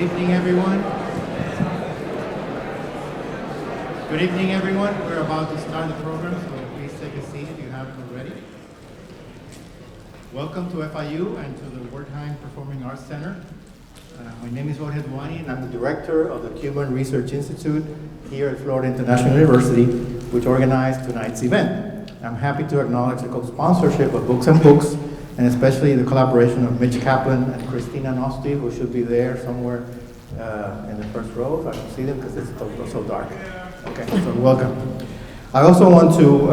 evening, everyone. Good evening, everyone. We're about to start the program, so please take a seat if you haven't already. Welcome to FIU and to the Wertheim Performing Arts Center. My name is Jorge Duani, and I'm the director of the Cuban Research Institute here at Florida International University, which organized tonight's event. I'm happy to acknowledge the co-sponsorship of Books and Books, and especially the collaboration of Mitch Kaplan and Christina Nosti, who should be there somewhere in the first row, if I can see them, because it's so dark. Okay, so welcome. I also want to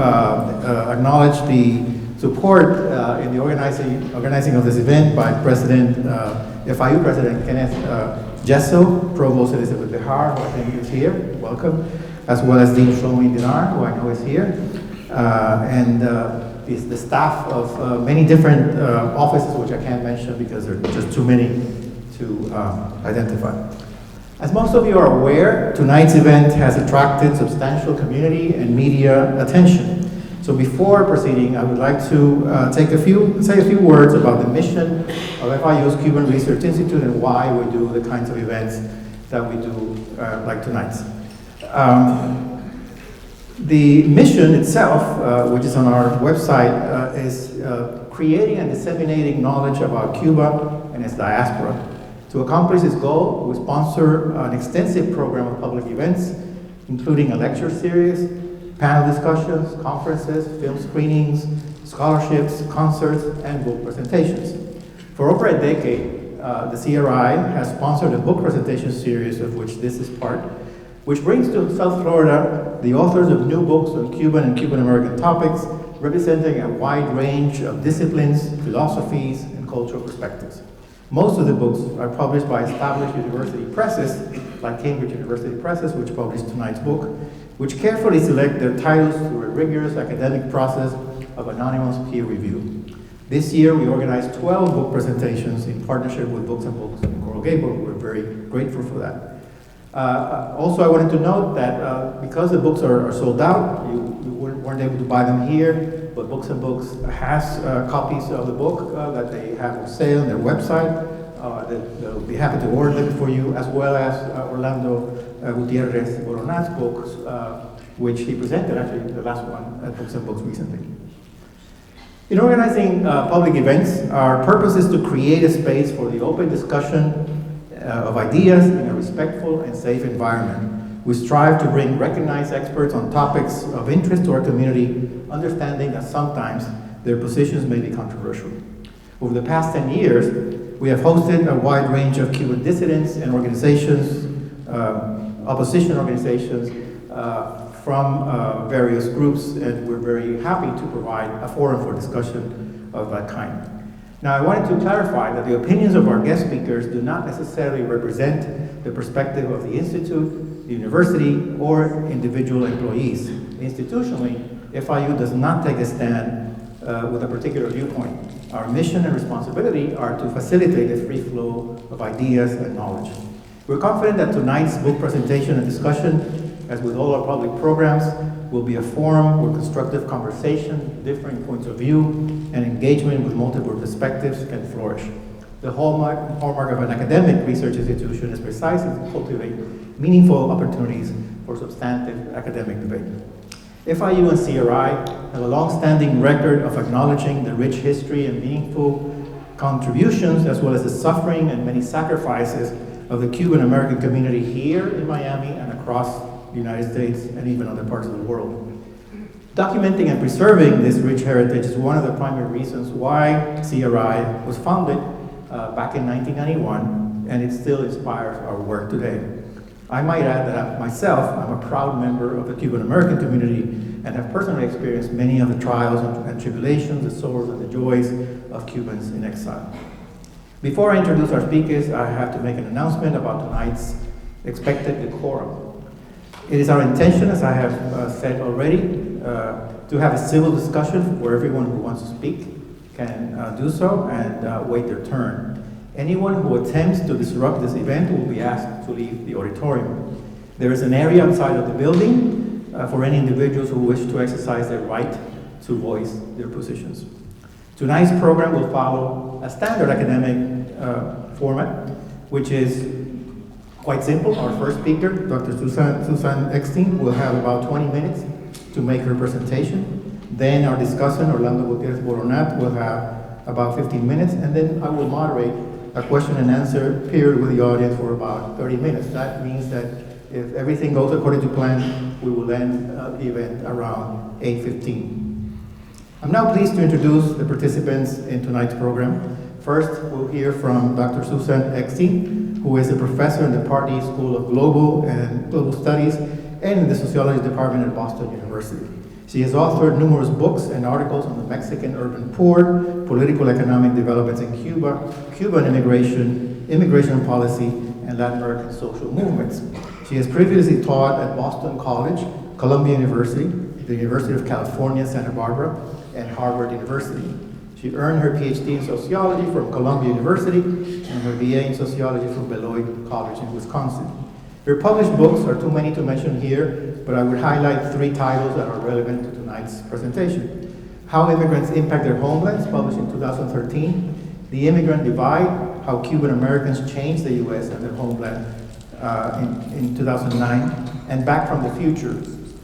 acknowledge the support in the organizing of this event by FIU President Kenneth Gesso, Provost Elizabeth Behar, who I think is here, welcome, as well as Dean Shlomi Dinar, who I know is here, and the staff of many different offices, which I can't mention because there are just too many to identify. As most of you are aware, tonight's event has attracted substantial community and media attention. So before proceeding, I would like to say a few words about the mission of FIU's Cuban Research Institute and why we do the kinds of events that we do like tonight's. The mission itself, which is on our website, is creating and disseminating knowledge about Cuba and its diaspora. To accomplish this goal, we sponsor an extensive program of public events, including a lecture series, panel discussions, conferences, film screenings, scholarships, concerts, and book presentations. For over a decade, the CRI has sponsored a book presentation series, of which this is part, which brings to South Florida the authors of new books on Cuban and Cuban American topics, representing a wide range of disciplines, philosophies, and cultural perspectives. Most of the books are published by established university presses, like Cambridge University Presses, which published tonight's book, which carefully select their titles through a rigorous academic process of anonymous peer review. This year, we organized 12 book presentations in partnership with Books and Books and Coral Gable. We're very grateful for that. Also, I wanted to note that because the books are sold out, you weren't able to buy them here, but Books and Books has copies of the book that they have on sale on their website. They'll be happy to order them for you, as well as Orlando Gutiérrez-Boronat's books, which he presented, actually the last one at Books and Books recently. In organizing public events, our purpose is to create a space for the open discussion of ideas in a respectful and safe environment. We strive to bring recognized experts on topics of interest to our community, understanding that sometimes their positions may be controversial. Over the past 10 years, we have hosted a wide range of Cuban dissidents and organizations, opposition organizations from various groups, and we're very happy to provide a forum for discussion of that kind. Now, I wanted to clarify that the opinions of our guest speakers do not necessarily represent the perspective of the Institute, the university, or individual employees. Institutionally, FIU does not take a stand with a particular viewpoint. Our mission and responsibility are to facilitate the free flow of ideas and knowledge. We're confident that tonight's book presentation and discussion, as with all our public programs, will be a forum where constructive conversation, differing points of view, and engagement with multiple perspectives can flourish. The hallmark of an academic research institution is precisely to cultivate meaningful opportunities for substantive academic debate. FIU and CRI have a long-standing record of acknowledging the rich history and meaningful contributions, as well as the suffering and many sacrifices of the Cuban American community here in Miami and across the United States and even other parts of the world. Documenting and preserving this rich heritage is one of the primary reasons why CRI was founded back in 1991, and it still inspires our work today. I might add that I'm a proud member of the Cuban American community and have personally experienced many of the trials and tribulations, the sorrows and the joys of Cubans in exile. Before I introduce our speakers, I have to make an announcement about tonight's expected decorum. It is our intention, as I have said already, to have a civil discussion where everyone who wants to speak can do so and wait their turn. Anyone who attempts to disrupt this event will be asked to leave the auditorium. There is an area outside of the building for any individuals who wish to exercise their right to voice their positions. Tonight's program will follow a standard academic format, which is Quite simple. Our first speaker, Dr. Susan ECKSTEIN, will have about 20 minutes to make her presentation. Then our discussant, Orlando Gutiérrez-Boronat, will have about 15 minutes, and then I will moderate a question and answer period with the audience for about 30 minutes. That means that if everything goes according to plan, we will end the event around 8:15. I'm now pleased to introduce the participants in tonight's program. First, we'll hear from Dr. Susan ECKSTEIN, who is a professor in the Pardee School of Global Studies and in the Sociology Department at Boston University. She has authored numerous books and articles on the Mexican urban poor, political economic developments in Cuba, Cuban immigration, immigration policy, and Latin American social movements. She has previously taught at Boston College, Columbia University, the University of California, Santa Barbara, and Harvard University. She earned her PhD in sociology from Columbia University and her BA in sociology from Beloit College in Wisconsin. Her published books are too many to mention here, but I would highlight 3 titles that are relevant to tonight's presentation. How Immigrants Impact Their Homelands, published in 2013. The Immigrant Divide, How Cuban Americans Changed the U.S. and their homeland in 2009. And Back from the Future,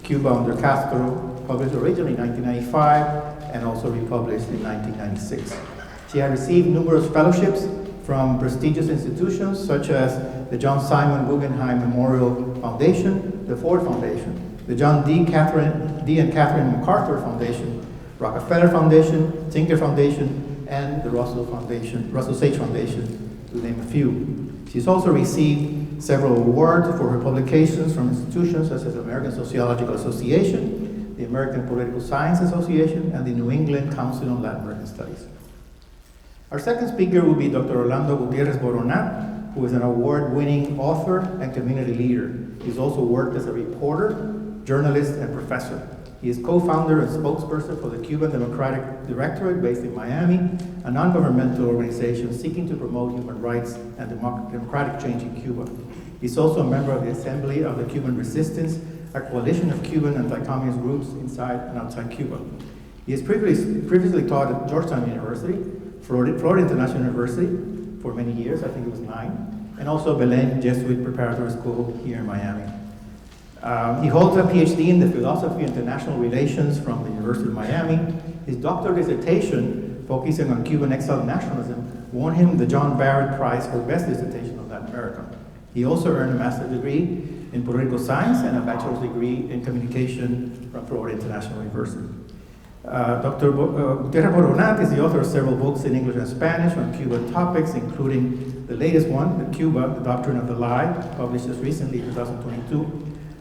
Cuba under Castro, published originally in 1995 and also republished in 1996. She has received numerous fellowships from prestigious institutions such as the John Simon Guggenheim Memorial Foundation, the Ford Foundation, the John D. and Catherine MacArthur Foundation, Rockefeller Foundation, Tinker Foundation, and the Russell Sage Foundation, to name a few. She's also received several awards for her publications from institutions such as the American Sociological Association, the American Political Science Association, and the New England Council on Latin American Studies. Our second speaker will be Dr. Orlando Gutiérrez-Boronat, who is an award-winning author and community leader. He's also worked as a reporter, journalist, and professor. He is co-founder and spokesperson for the Cuban Democratic Directorate based in Miami, a non-governmental organization seeking to promote human rights and democratic change in Cuba. He's also a member of the Assembly of the Cuban Resistance, a coalition of Cuban anti-communist groups inside and outside Cuba. He has previously taught at Georgetown University, Florida International University for many years, I think it was 9, and also Belen Jesuit Preparatory School here in Miami. He holds a PhD in the philosophy of international relations from the University of Miami. His doctoral dissertation, focusing on Cuban exile nationalism, won him the John Barrett Prize for Best Dissertation on Latin America. He also earned a master's degree in political science and a bachelor's degree in communication from Florida International University. Dr. Gutiérrez-Boronat is the author of several books in English and Spanish on Cuban topics, including the latest one, The Cuba, The Doctrine of the Lie, published just recently in 2022,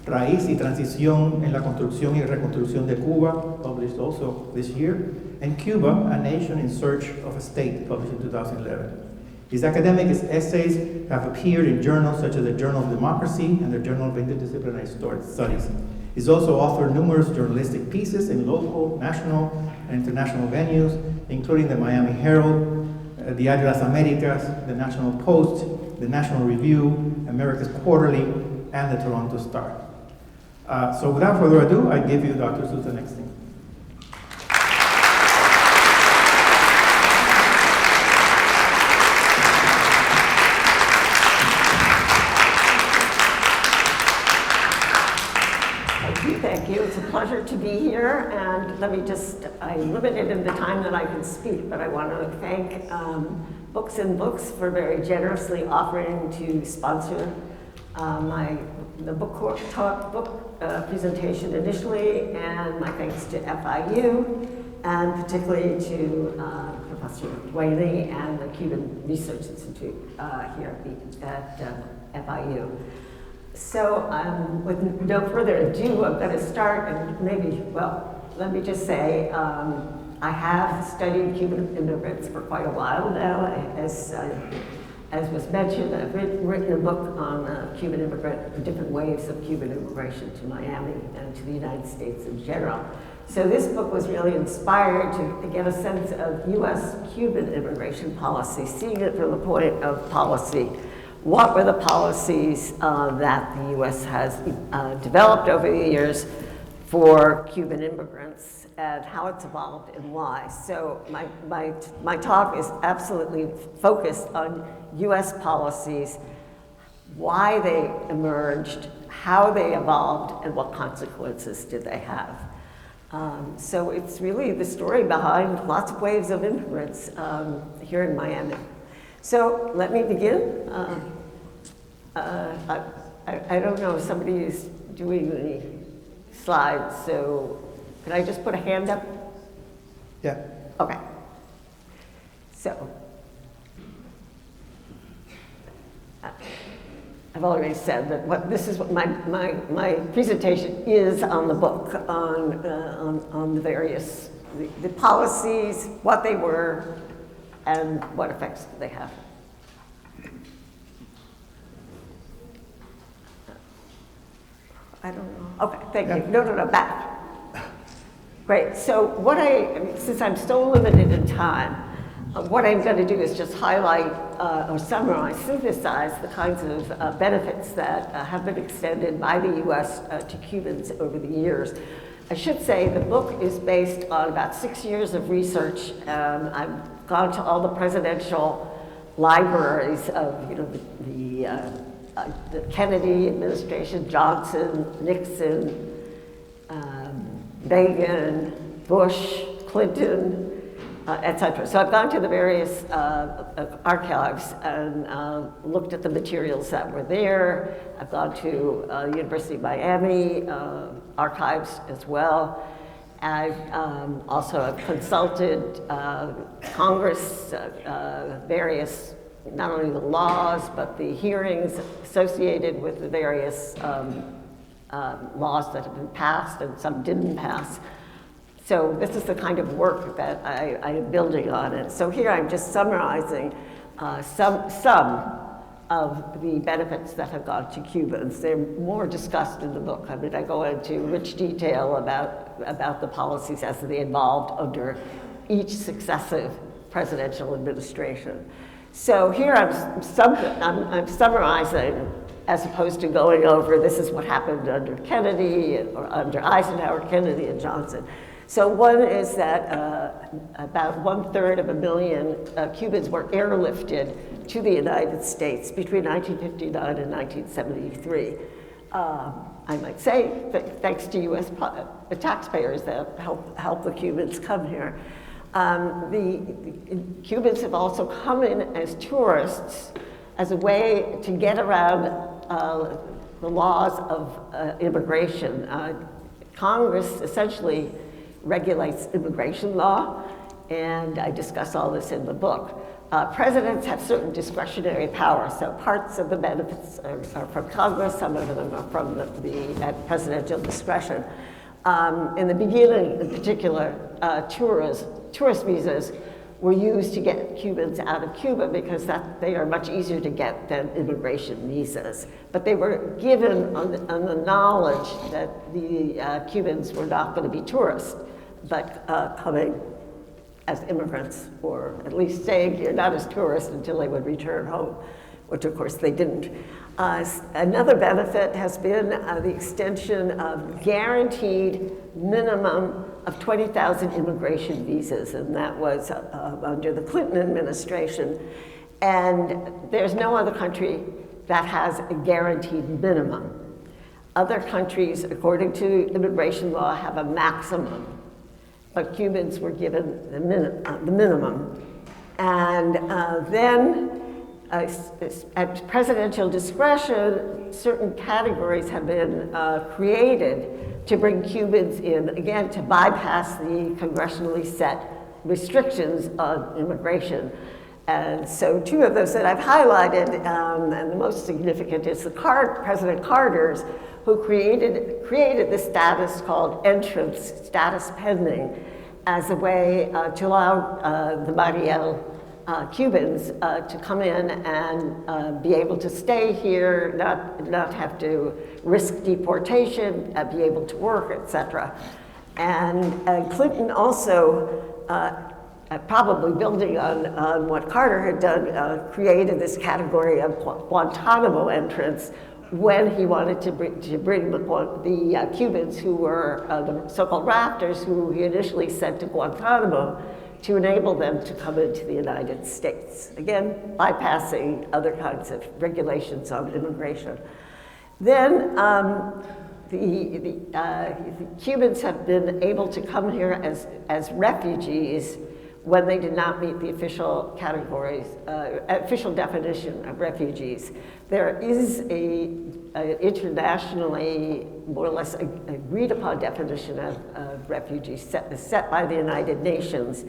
Raíz y Transición en la Construcción y Reconstrucción de Cuba, published also this year, and Cuba, A Nation in Search of a State, published in 2011. His academic essays have appeared in journals such as the Journal of Democracy and the Journal of Interdisciplinary Studies. He's also authored numerous journalistic pieces in local, national, and international venues, including the Miami Herald, Diario de las Américas, the National Post, the National Review, America's Quarterly, and the Toronto Star. So without further ado, I give you Dr. Susan ECKSTEIN. Thank you. It's a pleasure to be here, and I'm limited in the time that I can speak, but I want to thank Books and Books for very generously offering to sponsor the book presentation initially, and my thanks to FIU, and particularly to Professor Duane and the Cuban Research Institute here at FIU. So with no further ado, I'm going to start, and let me just say, I have studied Cuban immigrants for quite a while now. As was mentioned, I've written a book on different waves of Cuban immigration to Miami and to the United States in general. So this book was really inspired to get a sense of U.S.-Cuban immigration policy, seeing it from the point of policy. What were the policies that the U.S. has developed over the years for Cuban immigrants, and how it's evolved and why? So my talk is absolutely focused on U.S. policies why they emerged, how they evolved, and what consequences did they have. So it's really the story behind lots of waves of immigrants here in Miami. So let me begin. I don't know if somebody is doing the slides, so can I just put a hand up? Yeah. Okay. So, I've already said that this is what my presentation is on the book, on the various, the policies, what they were, and what effects did they have. I don't know. Okay, thank you. No, back. Great. So since I'm so limited in time, what I'm going to do is just highlight or summarize, synthesize the kinds of benefits that have been extended by the U.S. To Cubans over the years. I should say the book is based on about 6 years of research. I've gone to all the presidential libraries of, the Kennedy administration, Johnson, Nixon, Reagan, Bush, Clinton, etc. So I've gone to the various archives and looked at the materials that were there. I've gone to University of Miami archives as well. I've also consulted Congress, various, not only the laws, but the hearings associated with the various laws that have been passed and some didn't pass. So this is the kind of work that I am building on. And so here I'm just summarizing some of the benefits that have gone to Cubans. They're more discussed in the book. I mean, I go into rich detail about the policies as they evolved under each successive presidential administration. So here I'm summarizing, as opposed to going over this is what happened under Kennedy or under Eisenhower, Kennedy, and Johnson. So one is that about 1/3 of a million Cubans were airlifted to the United States between 1959 and 1973. I might say, thanks to U.S. taxpayers that helped the Cubans come here. The Cubans have also come in as tourists as a way to get around the laws of immigration. Congress essentially regulates immigration law, and I discuss all this in the book. Presidents have certain discretionary powers, so parts of the benefits are from Congress, some of them are from at presidential discretion. In the beginning, in particular, tourist visas were used to get Cubans out of Cuba because they are much easier to get than immigration visas. But they were given on the knowledge that the Cubans were not going to be tourists, but coming as immigrants, or at least staying here, not as tourists, until they would return home, which of course they didn't. Another benefit has been the extension of guaranteed minimum of 20,000 immigration visas, and that was under the Clinton administration. And there's no other country that has a guaranteed minimum. Other countries, according to immigration law, have a maximum, but Cubans were given the minimum. And then, at presidential discretion, certain categories have been created to bring Cubans in, again, to bypass the congressionally set restrictions on immigration. And so two of those that I've highlighted, and the most significant is President Carter's, who created this status called entrance, status pending, as a way to allow the Mariel Cubans to come in and be able to stay here, not have to risk deportation, be able to work, etc. And Clinton also, probably building on what Carter had done, created this category of Guantanamo entrants when he wanted to bring the Cubans who were the so-called rafters, who he initially sent to Guantanamo, to enable them to come into the United States. Again, bypassing other kinds of regulations on immigration. Then the Cubans have been able to come here as refugees when they did not meet the official categories, official definition of refugees. There is a internationally more or less agreed upon definition of refugees set by the United Nations,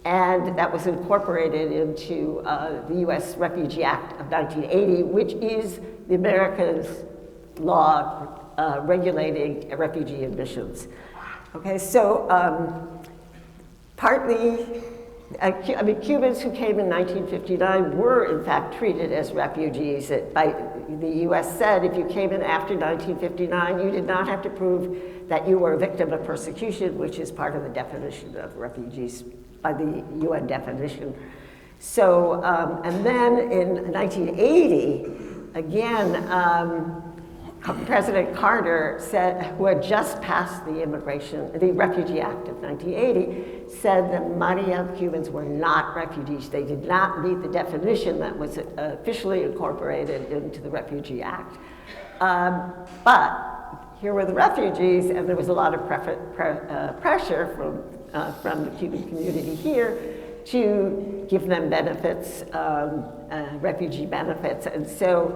and that was incorporated into the US Refugee Act of 1980, which is the America's law regulating refugee admissions. Okay, so partly, Cubans who came in 1959 were in fact treated as refugees. The US said if you came in after 1959, you did not have to prove that you were a victim of persecution, which is part of the definition of refugees by the UN definition. So, and then in 1980, again, President Carter said, who had just passed the Refugee Act of 1980, said that Maria Cubans were not refugees. They did not meet the definition that was officially incorporated into the Refugee Act. But here were the refugees, and there was a lot of pressure from the Cuban community here to give them benefits, refugee benefits, and so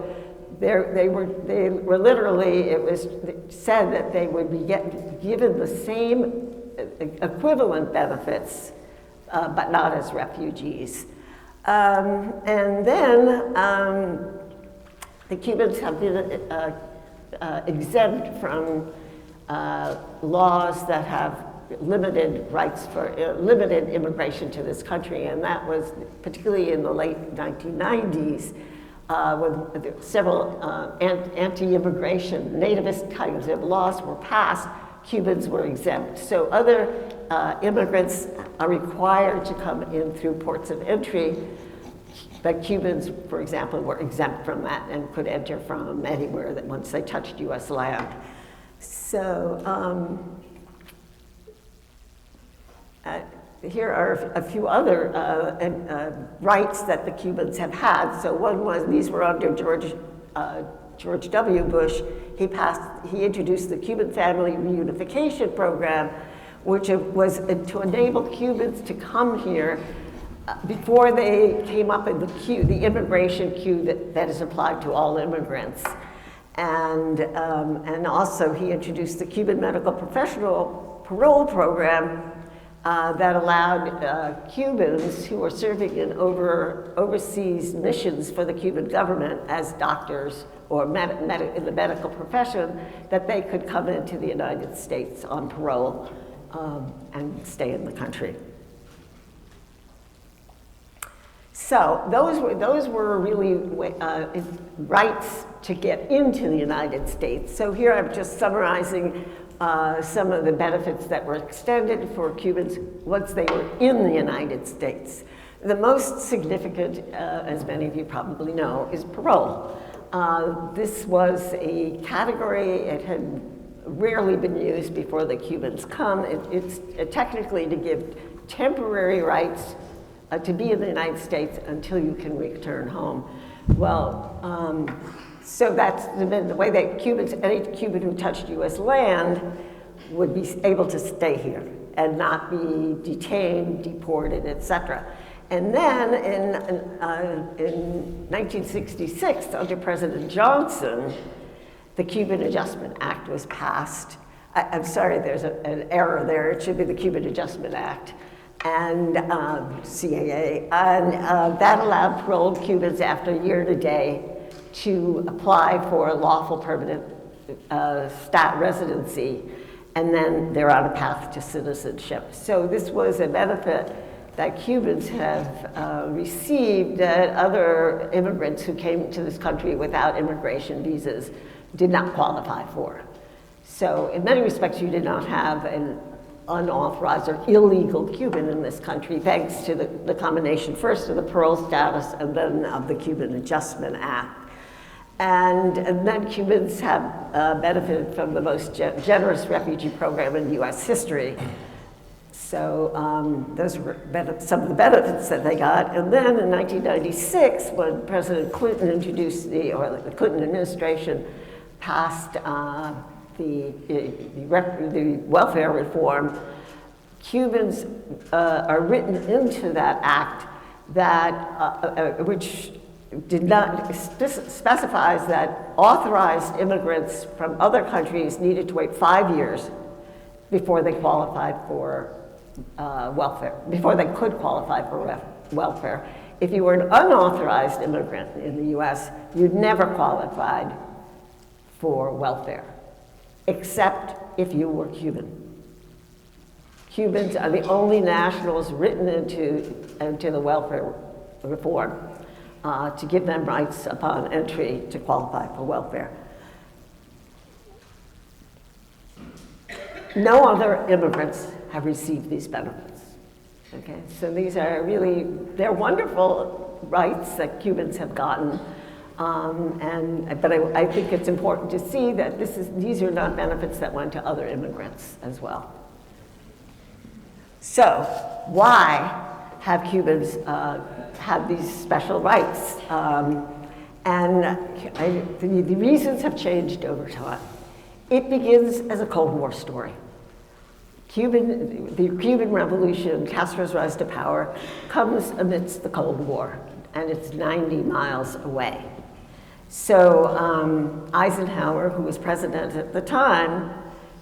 they were literally, it was said that they would be given the same equivalent benefits, but not as refugees. And then the Cubans have been exempt from laws that have limited rights for limited immigration to this country, and that was particularly in the late 1990s. When several anti-immigration, nativist kinds of laws were passed, Cubans were exempt. So other immigrants are required to come in through ports of entry, but Cubans, for example, were exempt from that and could enter from anywhere that once they touched US land. So here are a few other rights that the Cubans have had. So one was, these were under George W. Bush. He introduced the Cuban Family Reunification Program, which was to enable Cubans to come here before they came up in the queue, the immigration queue that is applied to all immigrants. And also he introduced the Cuban Medical Professional Parole Program, that allowed Cubans who were serving in overseas missions for the Cuban government as doctors or in the medical profession, that they could come into the United States on parole and stay in the country. So those were really rights to get into the United States. So here I'm just summarizing some of the benefits that were extended for Cubans once they were in the United States. The most significant, as many of you probably know, is parole. This was a category, it had rarely been used before the Cubans come. It's technically to give temporary rights to be in the United States until you can return home. Well, so that's been the way that any Cuban who touched US land would be able to stay here and not be detained, deported, etc. And then in 1966, under President Johnson, the Cuban Adjustment Act was passed. I'm sorry, there's an error there. It should be the Cuban Adjustment Act and CAA. And that allowed paroled Cubans after a year and a day to apply for a lawful permanent residency, and then they're on a path to citizenship. So this was a benefit that Cubans have received that other immigrants who came to this country without immigration visas did not qualify for. So in many respects, you did not have an unauthorized or illegal Cuban in this country, thanks to the combination first of the parole status and then of the Cuban Adjustment Act. And then Cubans have benefited from the most generous refugee program in US history. So those were some of the benefits that they got. And then in 1996, when President Clinton introduced or the Clinton administration passed the welfare reform, Cubans are written into that act that, which did not specifies that authorized immigrants from other countries needed to wait 5 years before they qualified for welfare, before they could qualify for welfare. If you were an unauthorized immigrant in the US, you'd never qualified for welfare, except if you were Cuban. Cubans are the only nationals written into the welfare reform to give them rights upon entry to qualify for welfare. No other immigrants have received these benefits. Okay, so these are really, they're wonderful rights that Cubans have gotten, but I think it's important to see that these are not benefits that went to other immigrants as well. So, why have Cubans have these special rights? The reasons have changed over time. It begins as a Cold War story. The Cuban Revolution, Castro's rise to power, comes amidst the Cold War, and it's 90 miles away. So Eisenhower, who was president at the time,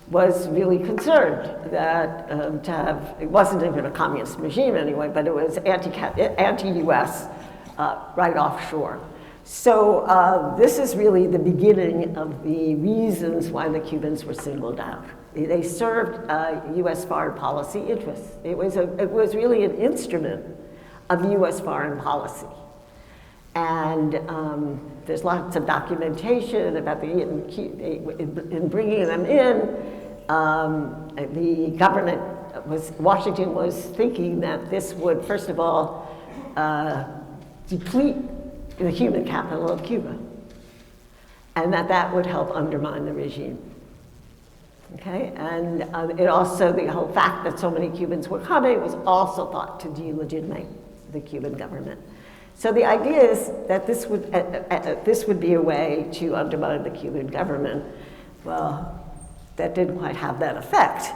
was really concerned that it wasn't even a communist regime anyway, but it was anti-US right offshore. So this is really the beginning of the reasons why the Cubans were singled out. They served US foreign policy interests. It was really an instrument of US foreign policy. And there's lots of documentation about in bringing them in. The government Washington was thinking that this would, first of all, deplete the human capital of Cuba, and that would help undermine the regime. Okay, and it also, the whole fact that so many Cubans were coming was also thought to delegitimate the Cuban government. So the idea is that this would be a way to undermine the Cuban government. Well, that didn't quite have that effect.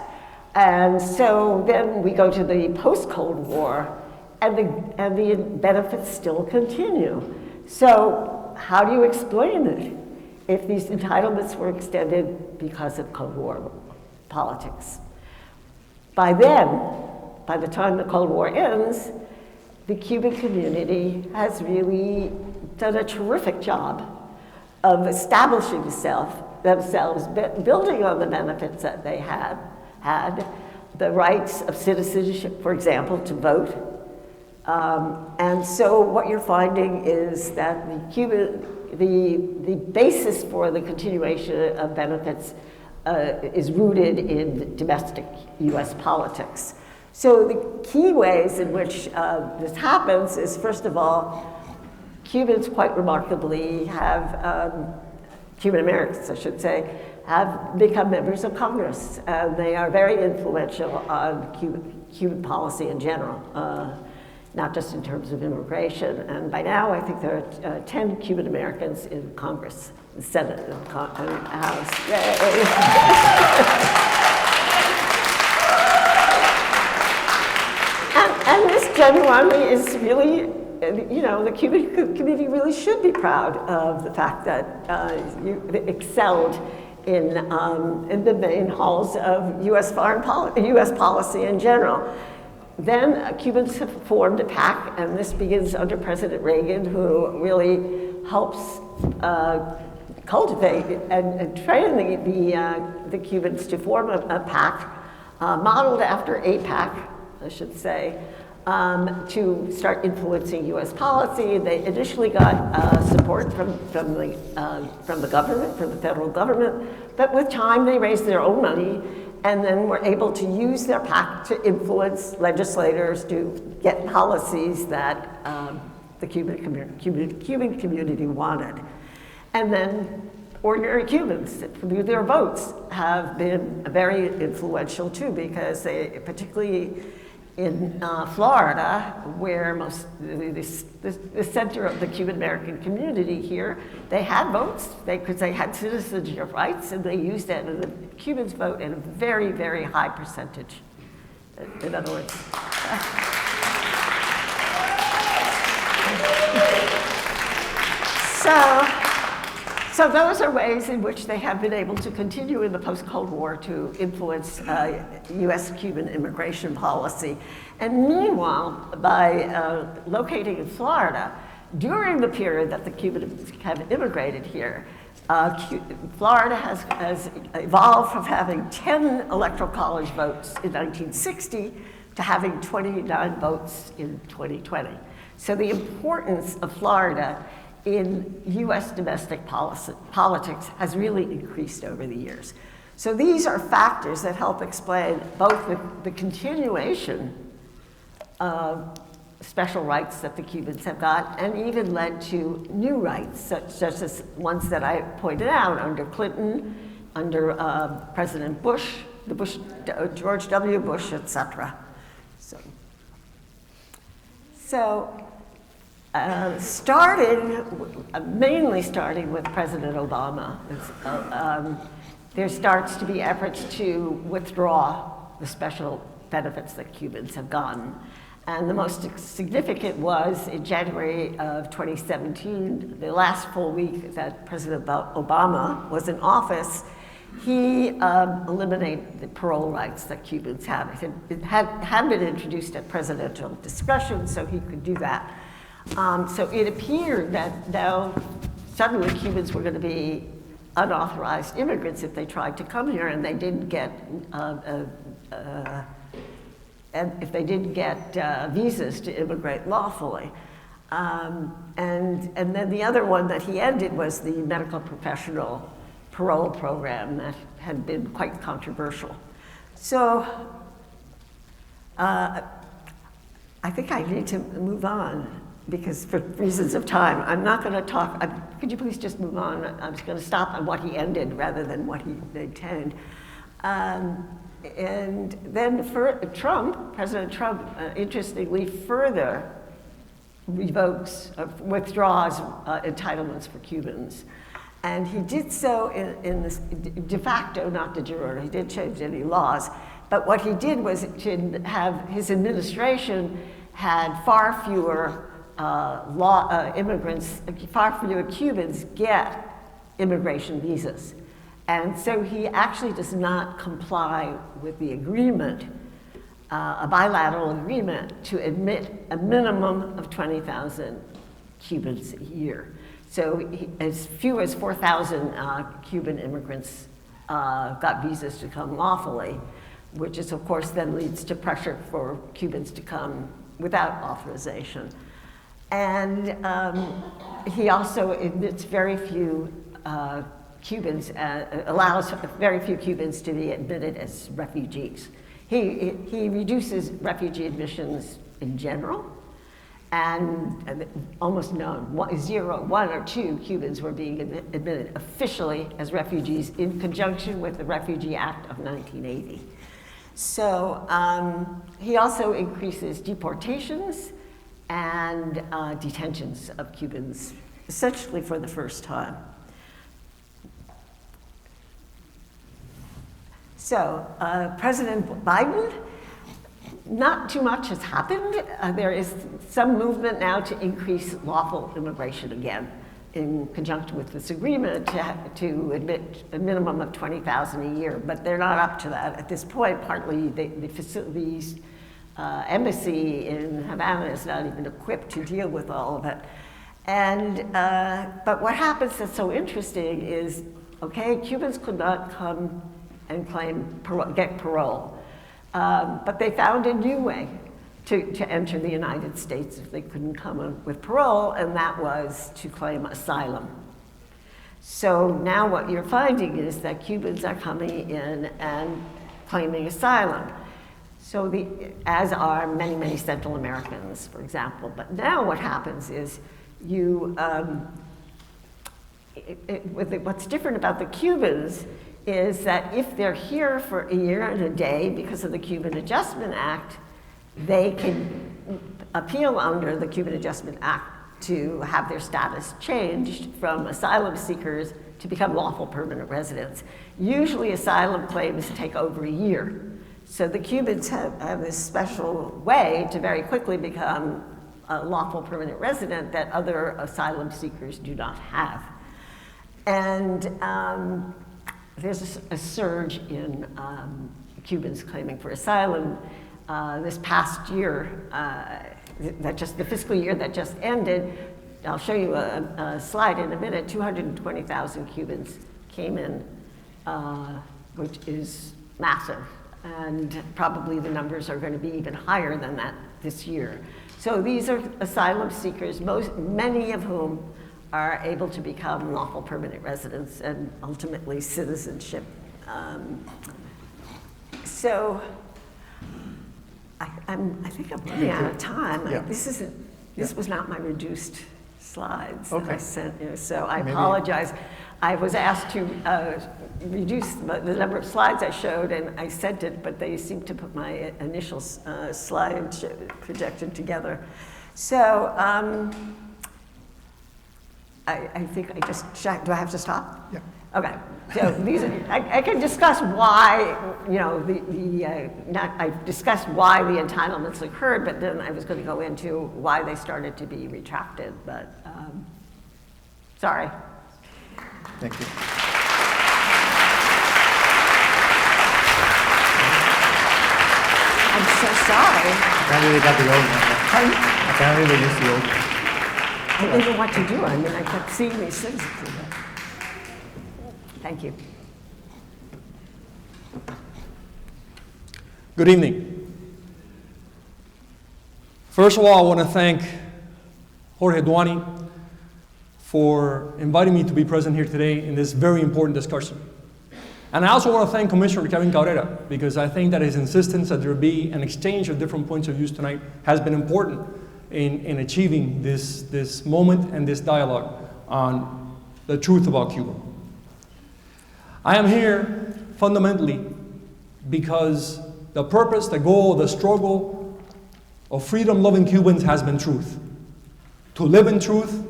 And so then we go to the post-Cold War, and the benefits still continue. So how do you explain it if these entitlements were extended because of Cold War politics? By the time the Cold War ends, the Cuban community has really done a terrific job of establishing themselves, building on the benefits that they had, the rights of citizenship, for example, to vote. And so what you're finding is that the basis for the continuation of benefits is rooted in domestic US politics. So the key ways in which this happens is, first of all, Cubans quite remarkably have, Cuban Americans I should say, have become members of Congress. They are very influential on Cuban policy in general, not just in terms of immigration. And by now I think there are 10 Cuban Americans in Congress, the Senate and House. And this genuinely is really, the Cuban community really should be proud of the fact that you excelled in the main halls of US policy in general. Then Cubans have formed a PAC, and this begins under President Reagan, who really helps cultivate and train the Cubans to form a PAC, modeled after APAC, I should say, to start influencing US policy. They initially got support from the government, from the federal government, but with time they raised their own money and then were able to use their PAC to influence legislators to get policies that the Cuban community wanted. And then ordinary Cubans, through their votes, have been very influential too, because they, particularly in Florida, where the center of the Cuban American community here, they had votes, because they had citizenship rights, and they used that, and the Cubans vote in a very, very high percentage. In other words. So those are ways in which they have been able to continue in the post-Cold War to influence US-Cuban immigration policy. And meanwhile, by locating in Florida, during the period that the Cubans have immigrated here, Florida has evolved from having 10 electoral college votes in 1960 to having 29 votes in 2020. So the importance of Florida in US domestic politics has really increased over the years. So these are factors that help explain both the continuation of special rights that the Cubans have got, and even led to new rights, such as ones that I pointed out under Clinton, under President Bush, George W. Bush, etc. Mainly starting with President Obama, there starts to be efforts to withdraw the special benefits that Cubans have gotten. And the most significant was in January of 2017, the last full week that President Obama was in office, he eliminated the parole rights that Cubans had. It had been introduced at presidential discretion, so he could do that. So it appeared that now suddenly Cubans were going to be unauthorized immigrants if they tried to come here, and they didn't get visas to immigrate lawfully. And then the other one that he ended was the medical professional parole program that had been quite controversial. So I think I need to move on, because for reasons of time, I'm not going to talk. Could you please just move on? I'm just going to stop on what he ended rather than what he intended. And then for President Trump, interestingly, further withdraws entitlements for Cubans. And he did so in this de facto, not de jure. He didn't change any laws. But what he did was to have his administration had far fewer far fewer Cubans get immigration visas. And so he actually does not comply with the agreement, a bilateral agreement, to admit a minimum of 20,000 Cubans a year. So as few as 4,000 Cuban immigrants got visas to come lawfully, which is, of course, then leads to pressure for Cubans to come without authorization. And he also admits very few Cubans, allows very few Cubans to be admitted as refugees. He reduces refugee admissions in general, and almost none, 1 or 2 Cubans were being admitted officially as refugees in conjunction with the Refugee Act of 1980. So he also increases deportations and detentions of Cubans, essentially for the first time. So, President Biden, not too much has happened. There is some movement now to increase lawful immigration again, in conjunction with this agreement to admit a minimum of 20,000 a year, but they're not up to that at this point. Partly the embassy in Havana is not even equipped to deal with all of it. And, but what happens that's so interesting is, okay, Cubans could not come and get parole, but they found a new way to enter the United States if they couldn't come with parole, and that was to claim asylum. So now what you're finding is that Cubans are coming in and claiming asylum. So as are many, many Central Americans, for example. But now what happens is what's different about the Cubans is that if they're here for a year and a day because of the Cuban Adjustment Act, they can appeal under the Cuban Adjustment Act to have their status changed from asylum seekers to become lawful permanent residents. Usually asylum claims take over a year. So the Cubans have this special way to very quickly become a lawful permanent resident that other asylum seekers do not have. And there's a surge in Cubans claiming for asylum. This past year, the fiscal year that just ended, I'll show you a slide in a minute, 220,000 Cubans came in, which is massive. And probably the numbers are going to be even higher than that this year. So these are asylum seekers, many of whom are able to become lawful permanent residents and ultimately citizenship. So I think I'm running out of time. Yeah. This was not my reduced slides that I Okay. sent you, so I apologize. I was asked to reduce the number of slides I showed, and I sent it, but they seemed to put my initial slide projection together. So I think I just checked. Do I have to stop? Yeah. Okay. So these are, I can discuss why, I discussed why the entitlements occurred, but then I was going to go into why they started to be retracted, but sorry. Thank you. I'm so sorry. Apparently they got the old one. Pardon? Apparently they used the old one. I didn't know what to do. I mean, I kept seeing these things. Thank you. Good evening. First of all, I want to thank Jorge Duani for inviting me to be present here today in this very important discussion. And I also want to thank Commissioner Kevin Cabrera, because I think that his insistence that there be an exchange of different points of view tonight has been important in achieving this moment and this dialogue on the truth about Cuba. I am here fundamentally because the purpose, the goal, the struggle of freedom-loving Cubans has been truth. To live in truth,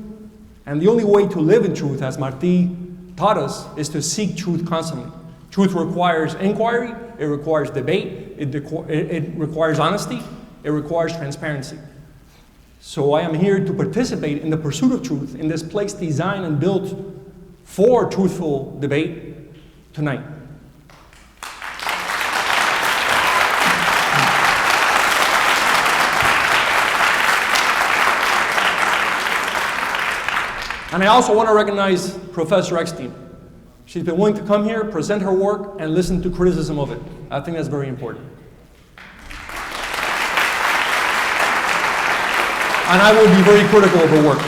and the only way to live in truth, as Martí taught us, is to seek truth constantly. Truth requires inquiry, it requires debate, it requires honesty, it requires transparency. So I am here to participate in the pursuit of truth in this place designed and built for truthful debate tonight. And I also want to recognize Professor Eckstein. She's been willing to come here, present her work, and listen to criticism of it. I think that's very important. And I will be very critical of her work.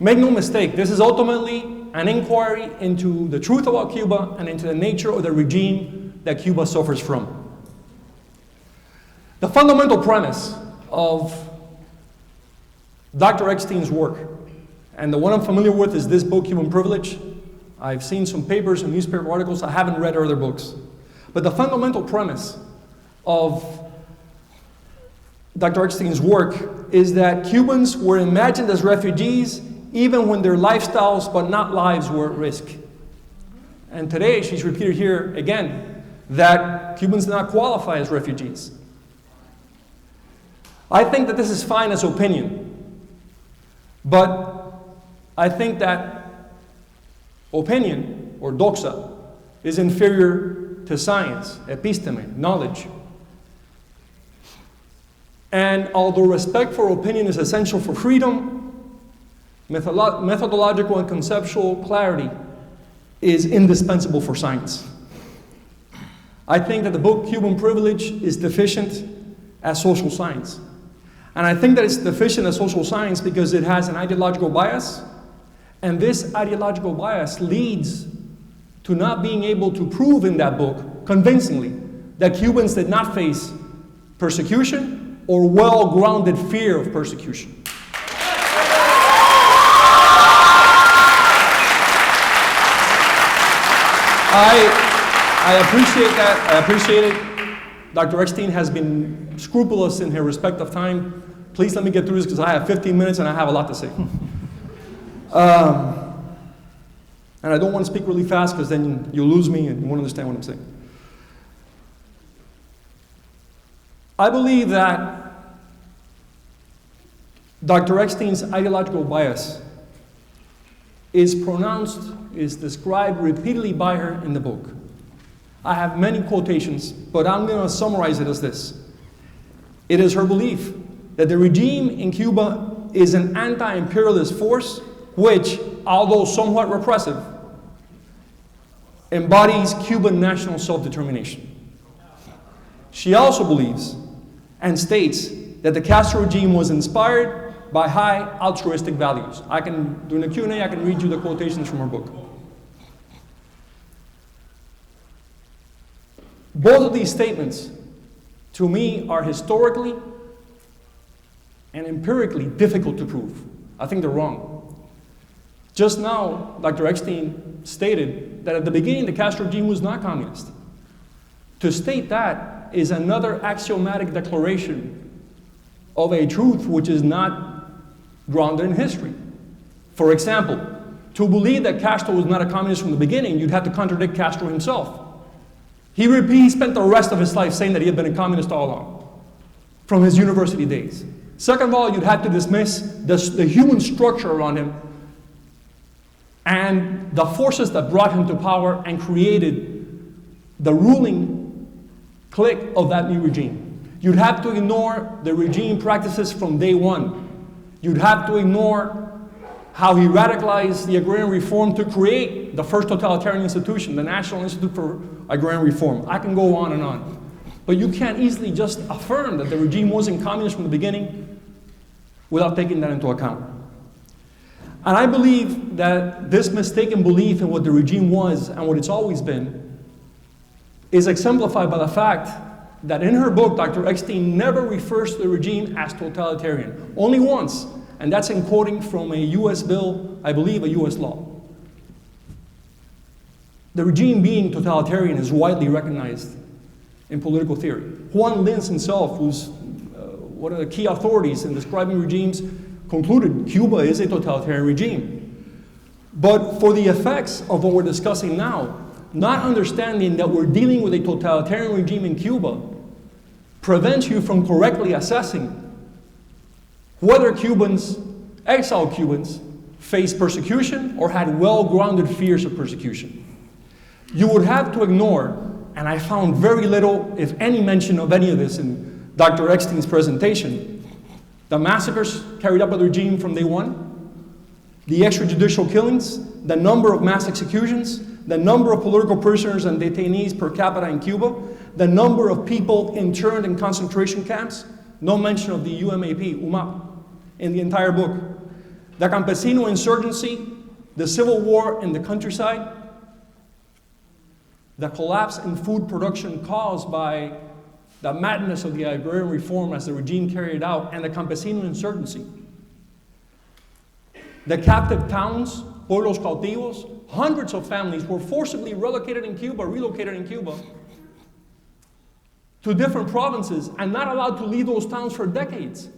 Make no mistake, this is ultimately an inquiry into the truth about Cuba and into the nature of the regime that Cuba suffers from. The fundamental premise of Dr. Eckstein's work, and the one I'm familiar with is this book, Cuban Privilege. I've seen some papers and newspaper articles. I haven't read her other books. But the fundamental premise of Dr. Eckstein's work is that Cubans were imagined as refugees even when their lifestyles but not lives were at risk. And today she's repeated here again that Cubans do not qualify as refugees. I think that this is fine as opinion, but I think that opinion, or doxa, is inferior to science, episteme, knowledge. And although respect for opinion is essential for freedom, methodological and conceptual clarity is indispensable for science. I think that the book Cuban Privilege is deficient as social science. And I think that it's deficient as social science because it has an ideological bias, and this ideological bias leads to not being able to prove in that book convincingly that Cubans did not face persecution or well-grounded fear of persecution. I appreciate that. I appreciate it. Dr. Eckstein has been scrupulous in her respect of time. Please let me get through this because I have 15 minutes and I have a lot to say. And I don't want to speak really fast because then you'll lose me and you won't understand what I'm saying. I believe that Dr. Eckstein's ideological bias is described repeatedly by her in the book. I have many quotations, but I'm going to summarize it as this. It is her belief that the regime in Cuba is an anti-imperialist force which, although somewhat repressive, embodies Cuban national self-determination. She also believes and states that the Castro regime was inspired by high altruistic values. During the Q&A, I can read you the quotations from her book. Both of these statements, to me, are historically and empirically difficult to prove. I think they're wrong. Just now, Dr. Eckstein stated that at the beginning, the Castro regime was not communist. To state that is another axiomatic declaration of a truth which is not grounded in history. For example, to believe that Castro was not a communist from the beginning, you'd have to contradict Castro himself. He spent the rest of his life saying that he had been a communist all along, from his university days. Second of all, you'd have to dismiss the human structure around him and the forces that brought him to power and created the ruling clique of that new regime. You'd have to ignore the regime practices from day one. You'd have to ignore how he radicalized the agrarian reform to create the first totalitarian institution, the National Institute for Agrarian Reform. I can go on and on. But you can't easily just affirm that the regime wasn't communist from the beginning without taking that into account. And I believe that this mistaken belief in what the regime was and what it's always been is exemplified by the fact that in her book, Dr. Eckstein never refers to the regime as totalitarian. Only once, and that's in quoting from a US bill, I believe a US law. The regime being totalitarian is widely recognized in political theory. Juan Linz himself, who's one of the key authorities in describing regimes, concluded Cuba is a totalitarian regime. But for the effects of what we're discussing now, not understanding that we're dealing with a totalitarian regime in Cuba prevents you from correctly assessing whether exiled Cubans, faced persecution or had well-grounded fears of persecution. You would have to ignore, and I found very little, if any, mention of any of this in Dr. Eckstein's presentation, the massacres carried out by the regime from day one, the extrajudicial killings, the number of mass executions, the number of political prisoners and detainees per capita in Cuba, the number of people interned in concentration camps, no mention of the UMAP, in the entire book, the campesino insurgency, the civil war in the countryside, the collapse in food production caused by the madness of the agrarian reform as the regime carried it out, and the campesino insurgency. The captive towns, pueblos cautivos, hundreds of families were forcibly relocated in Cuba to different provinces and not allowed to leave those towns for decades.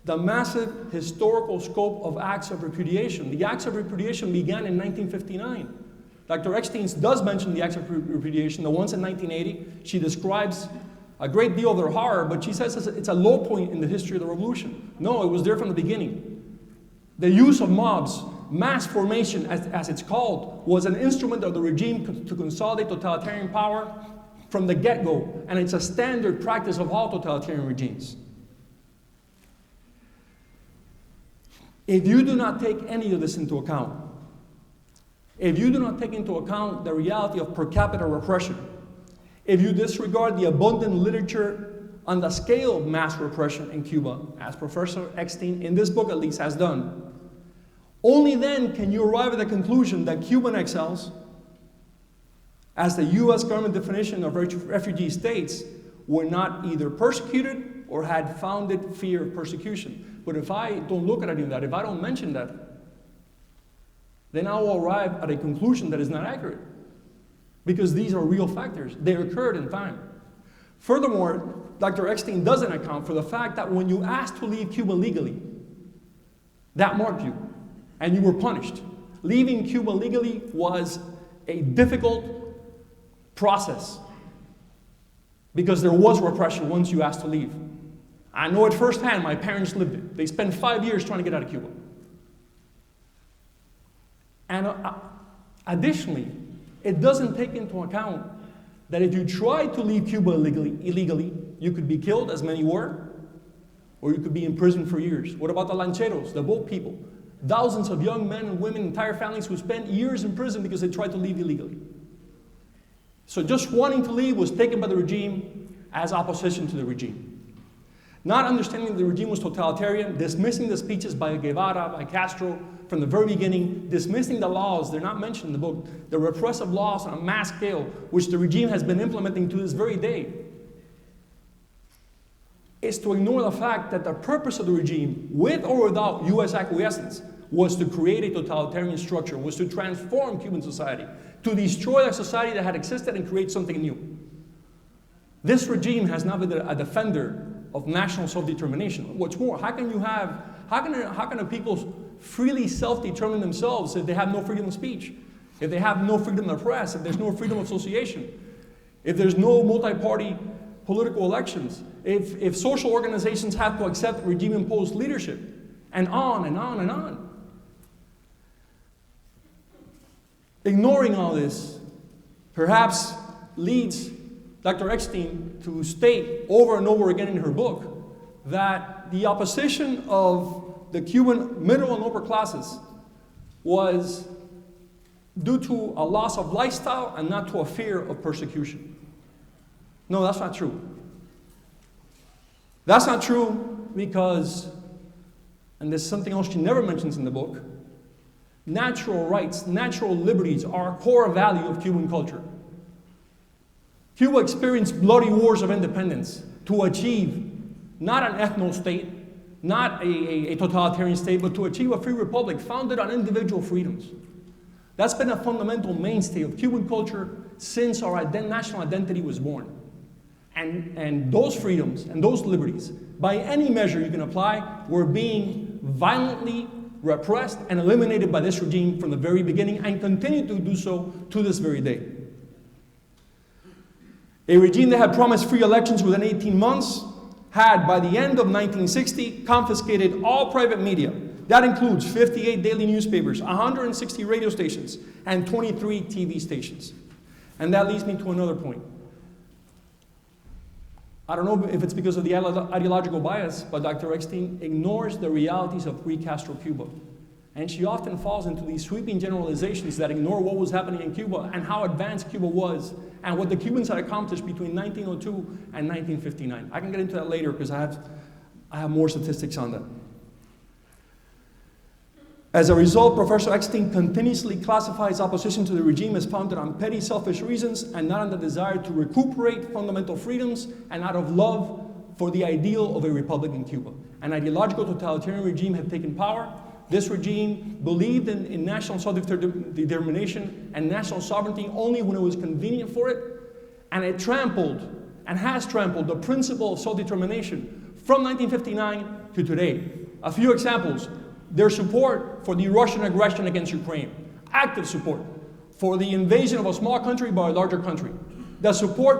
The massive historical scope of acts of repudiation. The acts of repudiation began in 1959. Dr. Eckstein does mention the acts of repudiation, the ones in 1980. She describes a great deal of their horror, but she says it's a low point in the history of the revolution. No, it was there from the beginning. The use of mobs, mass formation as it's called, was an instrument of the regime to consolidate totalitarian power from the get-go, and it's a standard practice of all totalitarian regimes. If you do not take any of this into account, if you do not take into account the reality of per capita repression, if you disregard the abundant literature on the scale of mass repression in Cuba, as Professor Eckstein, in this book at least, has done, only then can you arrive at the conclusion that Cuban exiles, as the US government definition of refugee states, were not either persecuted or had founded fear of persecution. But if I don't look at any of that, if I don't mention that, they now arrive at a conclusion that is not accurate. Because these are real factors. They occurred in time. Furthermore, Dr. Eckstein doesn't account for the fact that when you asked to leave Cuba legally, that marked you, and you were punished. Leaving Cuba legally was a difficult process because there was repression once you asked to leave. I know it firsthand, my parents lived it. They spent 5 years trying to get out of Cuba. And additionally, it doesn't take into account that if you tried to leave Cuba illegally, you could be killed, as many were, or you could be imprisoned for years. What about the lancheros, the boat people? Thousands of young men and women, entire families who spent years in prison because they tried to leave illegally. So just wanting to leave was taken by the regime as opposition to the regime. Not understanding the regime was totalitarian, dismissing the speeches by Guevara, by Castro from the very beginning, dismissing the laws, they're not mentioned in the book, the repressive laws on a mass scale, which the regime has been implementing to this very day, is to ignore the fact that the purpose of the regime, with or without US acquiescence, was to create a totalitarian structure, was to transform Cuban society, to destroy a society that had existed and create something new. This regime has now been a defender of national self-determination. What's more, how can a people freely self-determine themselves if they have no freedom of speech, if they have no freedom of the press, if there's no freedom of association, if there's no multi-party political elections, if social organizations have to accept regime-imposed leadership, and on and on and on. Ignoring all this perhaps leads Dr. Eckstein to state over and over again in her book that the opposition of the Cuban middle and upper classes was due to a loss of lifestyle and not to a fear of persecution. No, that's not true. That's not true because, and there's something else she never mentions in the book, natural rights, natural liberties are a core value of Cuban culture. Cuba experienced bloody wars of independence to achieve not an ethno-state, not a totalitarian state, but to achieve a free republic founded on individual freedoms. That's been a fundamental mainstay of Cuban culture since our national identity was born. And those freedoms and those liberties, by any measure you can apply, were being violently repressed and eliminated by this regime from the very beginning and continue to do so to this very day. A regime that had promised free elections within 18 months had, by the end of 1960, confiscated all private media. That includes 58 daily newspapers, 160 radio stations, and 23 TV stations. And that leads me to another point. I don't know if it's because of the ideological bias, but Dr. Eckstein ignores the realities of pre-Castro Cuba. And she often falls into these sweeping generalizations that ignore what was happening in Cuba and how advanced Cuba was and what the Cubans had accomplished between 1902 and 1959. I can get into that later because I have more statistics on that. As a result, Professor Eckstein continuously classifies opposition to the regime as founded on petty selfish reasons and not on the desire to recuperate fundamental freedoms and out of love for the ideal of a republic in Cuba. An ideological totalitarian regime had taken power. This regime believed in national self-determination and national sovereignty only when it was convenient for it, and it trampled and has trampled the principle of self-determination from 1959 to today. A few examples: their support for the Russian aggression against Ukraine, active support for the invasion of a small country by a larger country, the support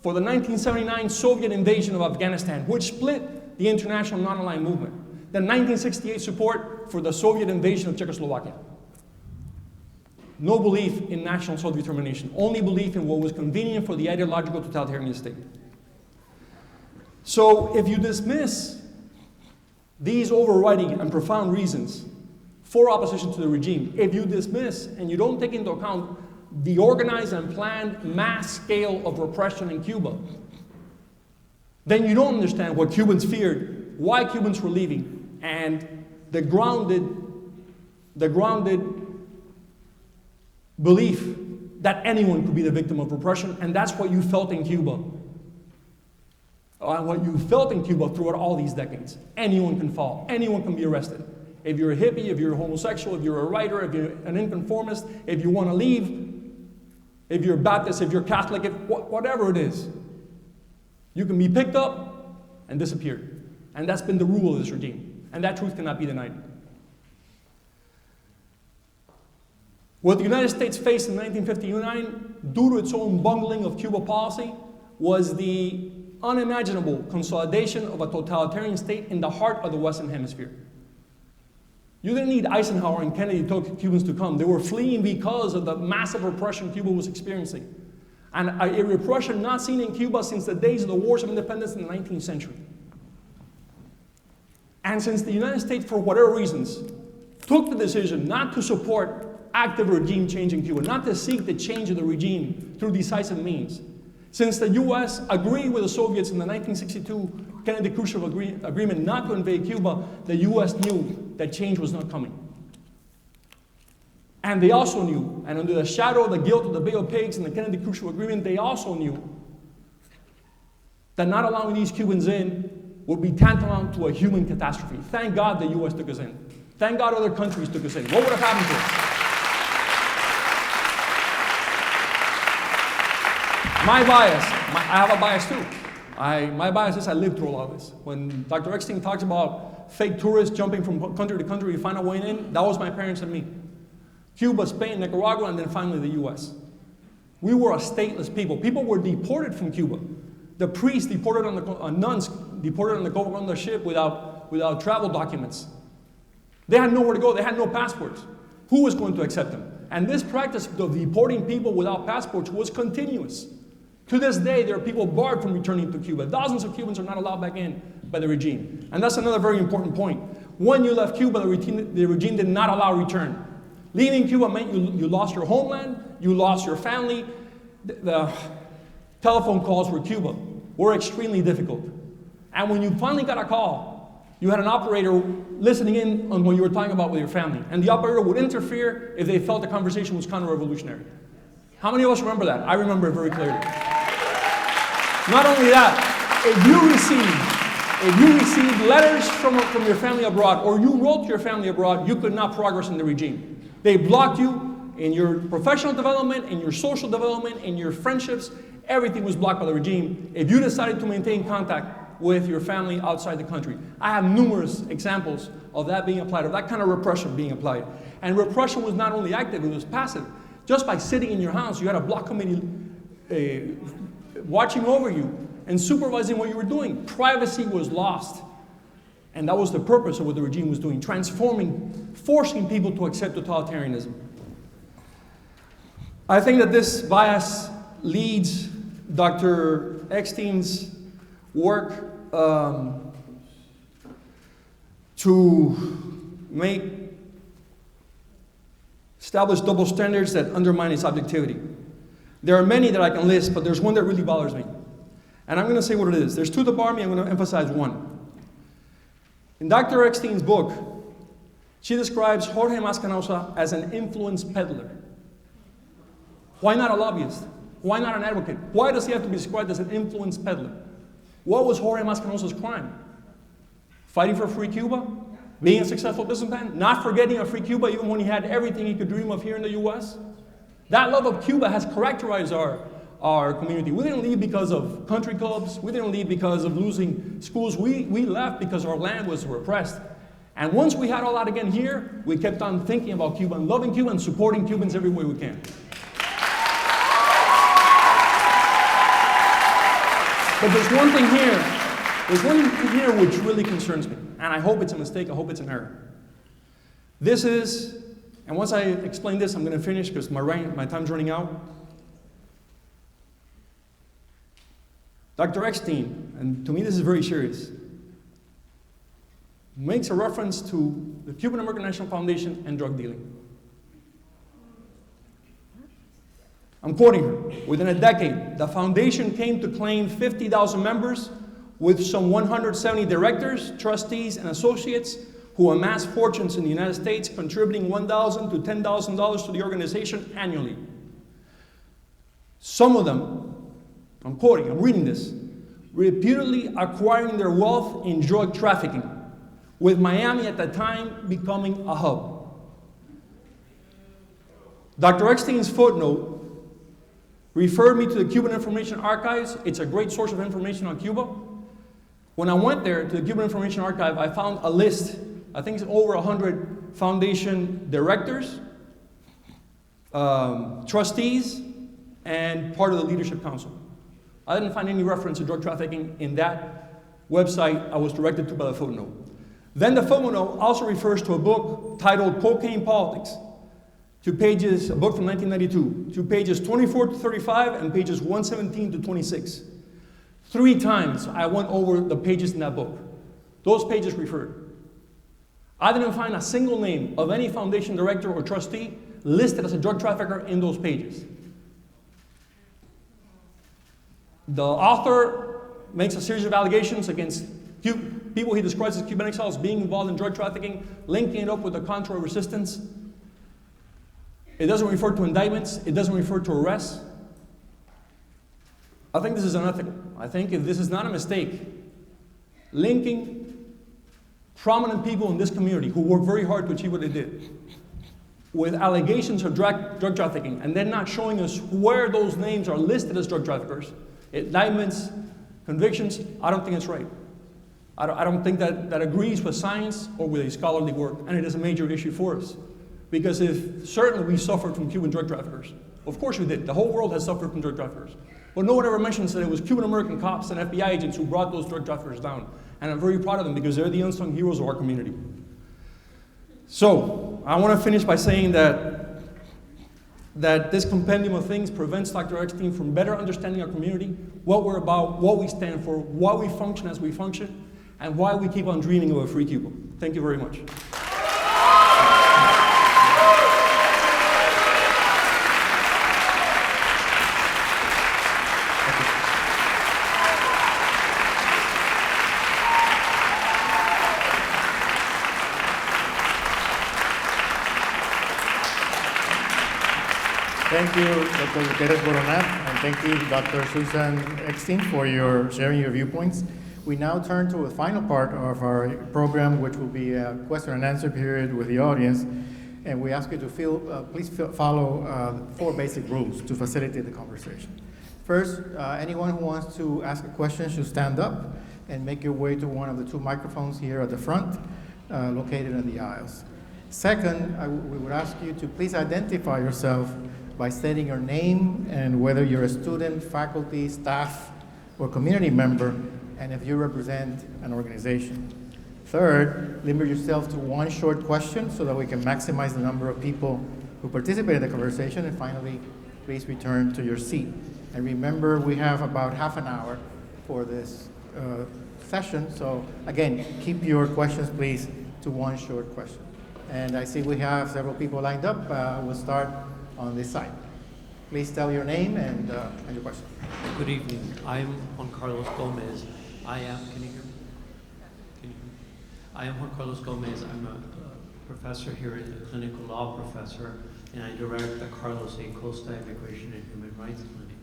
for the 1979 Soviet invasion of Afghanistan, which split the international non-aligned movement, the 1968 support for the Soviet invasion of Czechoslovakia. No belief in national self-determination, only belief in what was convenient for the ideological totalitarian state. So if you dismiss these overriding and profound reasons for opposition to the regime, if you dismiss and you don't take into account the organized and planned mass scale of repression in Cuba, then you don't understand what Cubans feared, why Cubans were leaving, and the grounded belief that anyone could be the victim of repression, and that's what you felt in Cuba. And what you felt in Cuba throughout all these decades. Anyone can fall, anyone can be arrested. If you're a hippie, if you're a homosexual, if you're a writer, if you're an inconformist, if you want to leave, if you're Baptist, if you're Catholic, whatever it is, you can be picked up and disappear. And that's been the rule of this regime. And that truth cannot be denied. What the United States faced in 1959, due to its own bungling of Cuba policy, was the unimaginable consolidation of a totalitarian state in the heart of the Western Hemisphere. You didn't need Eisenhower and Kennedy to tell Cubans to come. They were fleeing because of the massive repression Cuba was experiencing. And a repression not seen in Cuba since the days of the wars of independence in the 19th century. And since the United States, for whatever reasons, took the decision not to support active regime change in Cuba, not to seek the change of the regime through decisive means, since the U.S. agreed with the Soviets in the 1962 Kennedy-Khrushchev agreement not to invade Cuba, the U.S. knew that change was not coming. And they also knew, and under the shadow of the guilt of the Bay of Pigs and the Kennedy-Khrushchev agreement, they also knew that not allowing these Cubans in would be tantamount to a human catastrophe. Thank God the U.S. took us in. Thank God other countries took us in. What would have happened to us? My bias, I have a bias too. My bias is I lived through a lot of this. When Dr. ECKSTEIN talks about fake tourists jumping from country to country to find a way in, that was my parents and me. Cuba, Spain, Nicaragua, and then finally the US. We were a stateless people. People were deported from Cuba. The priests deported on nuns deported on the Coca-Cola ship without travel documents. They had nowhere to go. They had no passports. Who was going to accept them? And this practice of deporting people without passports was continuous. To this day, there are people barred from returning to Cuba. Thousands of Cubans are not allowed back in by the regime. And that's another very important point. When you left Cuba, the regime did not allow return. Leaving Cuba meant you lost your homeland, you lost your family. The telephone calls for Cuba were extremely difficult. And when you finally got a call, you had an operator listening in on what you were talking about with your family. And the operator would interfere if they felt the conversation was counter-revolutionary. How many of us remember that? I remember it very clearly. Not only that, if you received letters from your family abroad, or you wrote to your family abroad, you could not progress in the regime. They blocked you in your professional development, in your social development, in your friendships. Everything was blocked by the regime if you decided to maintain contact with your family outside the country. I have numerous examples of that being applied, of that kind of repression being applied. And repression was not only active, it was passive. Just by sitting in your house, you had a block committee watching over you and supervising what you were doing. Privacy was lost. And that was the purpose of what the regime was doing, transforming, forcing people to accept totalitarianism. I think that this bias leads Dr. ECKSTEIN's work to establish double standards that undermine its objectivity. There are many that I can list, but there's one that really bothers me. And I'm going to say what it is. There's two that bother me, I'm going to emphasize one. In Dr. ECKSTEIN's book, she describes Jorge Mascanosa as an influence peddler. Why not a lobbyist? Why not an advocate? Why does he have to be described as an influence peddler? What was Jorge Mascanosa's crime? Fighting for free Cuba? Being a successful businessman? Not forgetting a free Cuba even when he had everything he could dream of here in the US? That love of Cuba has characterized our community. We didn't leave because of country clubs. We didn't leave because of losing schools. We left because our land was repressed. And once we had all that again here, we kept on thinking about Cuba and loving Cuba and supporting Cubans every way we can. But there's one thing here which really concerns me. And I hope it's a mistake, I hope it's an error. This is, and once I explain this, I'm going to finish because my time's running out. Dr. ECKSTEIN, and to me this is very serious, makes a reference to the Cuban American National Foundation and drug dealing. I'm quoting her. Within a decade, the foundation came to claim 50,000 members with some 170 directors, trustees, and associates who amassed fortunes in the United States, contributing $1,000 to $10,000 to the organization annually. Some of them, I'm quoting, I'm reading this, reputedly acquiring their wealth in drug trafficking, with Miami at that time becoming a hub. Dr. Eckstein's footnote referred me to the Cuban Information Archives. It's a great source of information on Cuba. When I went there to the Cuban Information Archive, I found a list, I think it's over 100 foundation directors, trustees, and part of the leadership council. I didn't find any reference to drug trafficking in that website I was directed to by the footnote. Then the footnote also refers to a book titled Cocaine Politics, a book from 1992, to pages 24 to 35 and pages 117 to 26. 3 times I went over the pages in that book. Those pages referred. I didn't find a single name of any foundation director or trustee listed as a drug trafficker in those pages. The author makes a series of allegations against people he describes as Cuban exiles being involved in drug trafficking, linking it up with the Contra resistance. It doesn't refer to indictments. It doesn't refer to arrests. I think this is unethical. I think if this is not a mistake, linking prominent people in this community who worked very hard to achieve what they did with allegations of drug trafficking and then not showing us where those names are listed as drug traffickers, indictments, convictions, I don't think it's right. I don't think that agrees with science or with a scholarly work, and it is a major issue for us. Because if certainly we suffered from Cuban drug traffickers, of course we did. The whole world has suffered from drug traffickers. But no one ever mentions that it was Cuban American cops and FBI agents who brought those drug traffickers down. And I'm very proud of them because they're the unsung heroes of our community. So, I want to finish by saying that this compendium of things prevents Dr. Eckstein from better understanding our community, what we're about, what we stand for, why we function as we function, and why we keep on dreaming of a free Cuba. Thank you very much. Thank you, Dr. Gutiérrez-Boronat, and thank you, Dr. Susan Eckstein, for sharing your viewpoints. We now turn to the final part of our program, which will be a question and answer period with the audience. And we ask you to please follow 4 basic rules to facilitate the conversation. First, anyone who wants to ask a question should stand up and make your way to one of the 2 microphones here at the front, located in the aisles. Second, we would ask you to please identify yourself by stating your name and whether you're a student, faculty, staff, or community member, and if you represent an organization. Third, limit yourself to 1 short question so that we can maximize the number of people who participate in the conversation. And finally, please return to your seat. And remember, we have about half an hour for this session. So again, keep your questions, please, to 1 short question. And I see we have several people lined up. We'll start on this side. Please tell your name and your question. Good evening. I'm Juan Carlos Gomez. Can you hear me? Can you hear me? I am Juan Carlos Gomez. I'm a professor here at the clinical law professor, and I direct the Carlos A. Costa Immigration and Human Rights Clinic.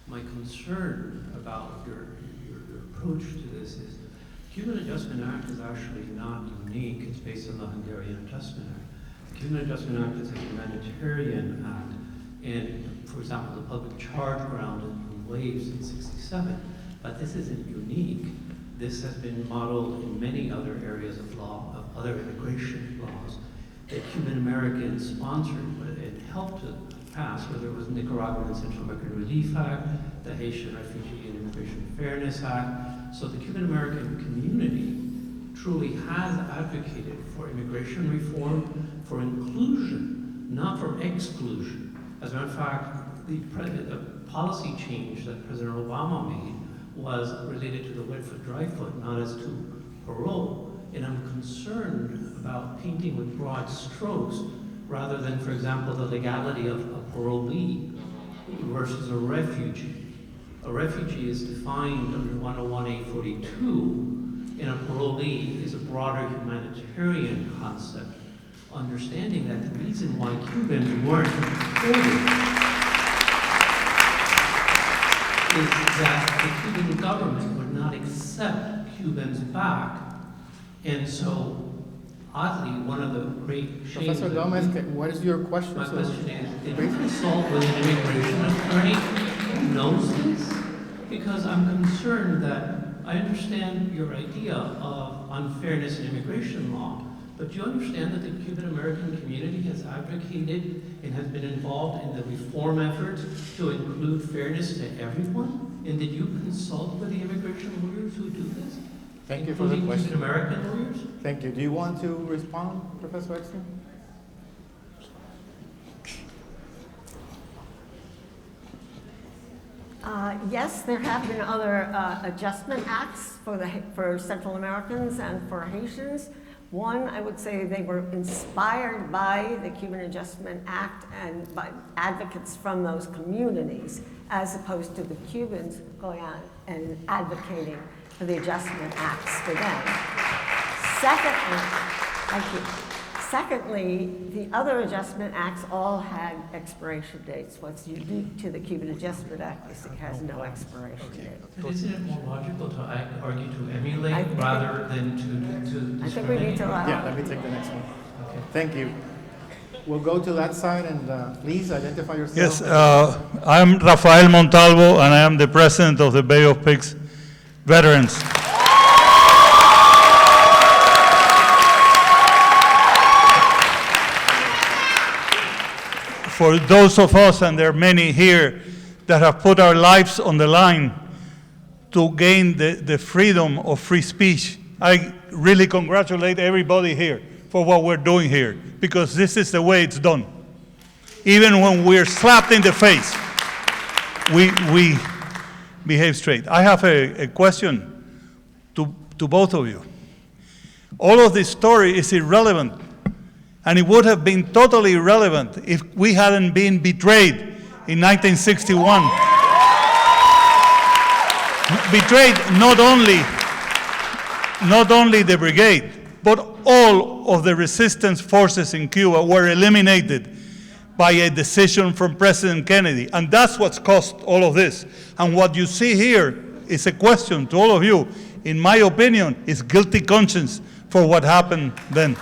My concern about your approach to this is the Cuban Adjustment Act is actually not unique. It's based on the Hungarian Adjustment Act. The Cuban Adjustment Act is a humanitarian act, and for example, the public charge ground in waves in '67. But this isn't unique. This has been modeled in many other areas of law, of other immigration laws that Cuban Americans sponsored and helped to pass, whether it was the Nicaraguan and Central American Relief Act, the Haitian Refugee and Immigration Fairness Act. So the Cuban American community truly has advocated for immigration reform, for inclusion, not for exclusion. As a matter of fact, the policy change that President Obama made was related to the wet foot, dry foot, not as to parole. And I'm concerned about painting with broad strokes rather than, for example, the legality of a parolee versus a refugee. A refugee is defined under 101A42, and a parolee is a broader humanitarian concept, understanding that the reason why Cubans weren't deported is that the Cuban government would not accept Cubans back And so, oddly, one of the great shames Professor Gomez, what is your question? my question is, did you consult with an immigration attorney who knows this? Because I'm concerned that I understand your idea of unfairness in immigration law, but do you understand that the Cuban American community has advocated and has been involved in the reform efforts to include fairness to everyone? And did you consult with the immigration lawyers who do this? Thank you for the question. Cuban American lawyers? Thank you. Do you want to respond, Professor Eckstein? Yes, there have been other adjustment acts for Central Americans and for Haitians. One, I would say they were inspired by the Cuban Adjustment Act and by advocates from those communities, as opposed to the Cubans going out and advocating for the Adjustment Acts for them. Secondly, thank you. Secondly, the other adjustment acts all had expiration dates. What's unique to the Cuban Adjustment Act is it has no expiration date. But isn't it more logical to argue to emulate rather than to I think we need to allow. Yeah, let me take the next one. Okay. Thank you. We'll go to that side and please identify yourself. Yes, I'm Rafael Montalvo, and I am the president of the Bay of Pigs Veterans. For those of us, and there are many here, that have put our lives on the line to gain the freedom of free speech, I really congratulate everybody here for what we're doing here, because this is the way it's done. Even when we're slapped in the face, we behave straight. I have a question to both of you. All of this story is irrelevant, and it would have been totally irrelevant if we hadn't been betrayed in 1961. Betrayed not only the brigade, but all of the resistance forces in Cuba were eliminated by a decision from President Kennedy. And that's what's caused all of this. And what you see here is a question to all of you, in my opinion, is guilty conscience for what happened then.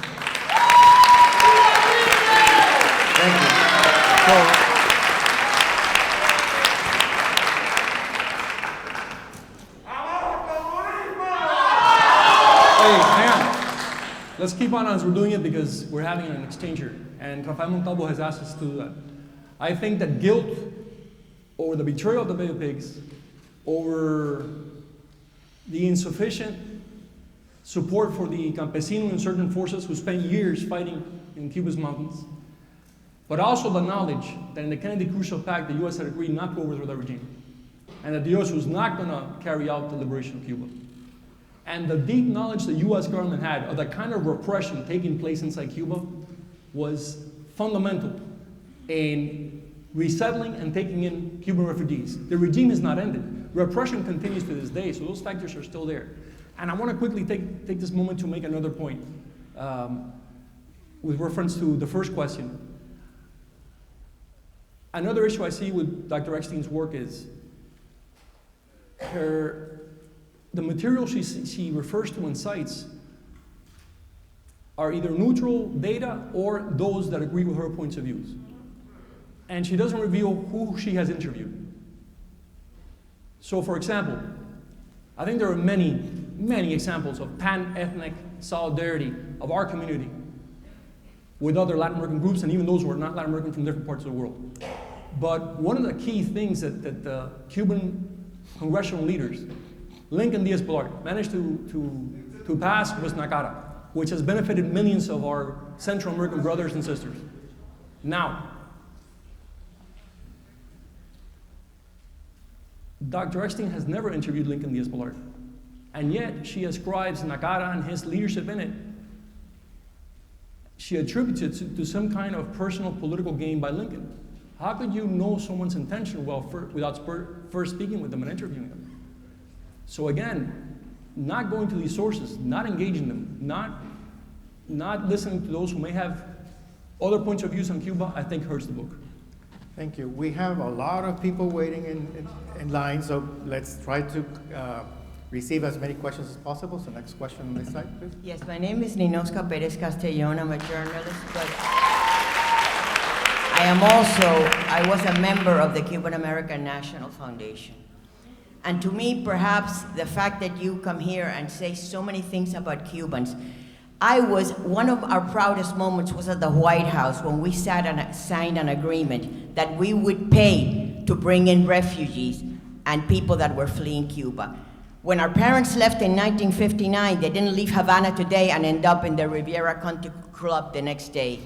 Thank you. Hey, hang on. Let's keep on as we're doing it because we're having an exchange here. And Rafael Montalvo has asked us to do that. I think that guilt over the betrayal of the Bay of Pigs, over the insufficient support for the campesino insurgent forces who spent years fighting in Cuba's mountains, but also the knowledge that in the Kennedy-Khrushchev Pact, the U.S. had agreed not to overthrow the regime, and that the U.S. was not going to carry out the liberation of Cuba. And the deep knowledge the U.S. government had of the kind of repression taking place inside Cuba was fundamental in resettling and taking in Cuban refugees. The regime has not ended. Repression continues to this day, so those factors are still there. And I want to quickly take this moment to make another point with reference to the first question. Another issue I see with Dr. Eckstein's work is the material she refers to and cites are either neutral data or those that agree with her points of views. And she doesn't reveal who she has interviewed. So for example, I think there are many, many examples of pan-ethnic solidarity of our community with other Latin American groups and even those who are not Latin American from different parts of the world. But one of the key things that the Cuban congressional leaders, Lincoln Díaz-Balart, managed to pass was NACARA, which has benefited millions of our Central American brothers and sisters. Now, Dr. Eckstein has never interviewed Lincoln Díaz-Balart, and yet she ascribes NACARA and his leadership in it. She attributes it to some kind of personal political gain by Lincoln. How could you know someone's intention without first speaking with them and interviewing them? So again, not going to these sources, not engaging them, not listening to those who may have other points of views on Cuba, I think hurts the book. Thank you. We have a lot of people waiting in line, so let's try to receive as many questions as possible. So next question on this side, please. Yes, my name is Ninoska Perez Castellón. I'm a journalist, but I was a member of the Cuban American National Foundation. And to me, perhaps the fact that you come here and say so many things about Cubans, one of our proudest moments was at the White House when we sat and signed an agreement that we would pay to bring in refugees and people that were fleeing Cuba. When our parents left in 1959, they didn't leave Havana today and end up in the Riviera Country Club the next day.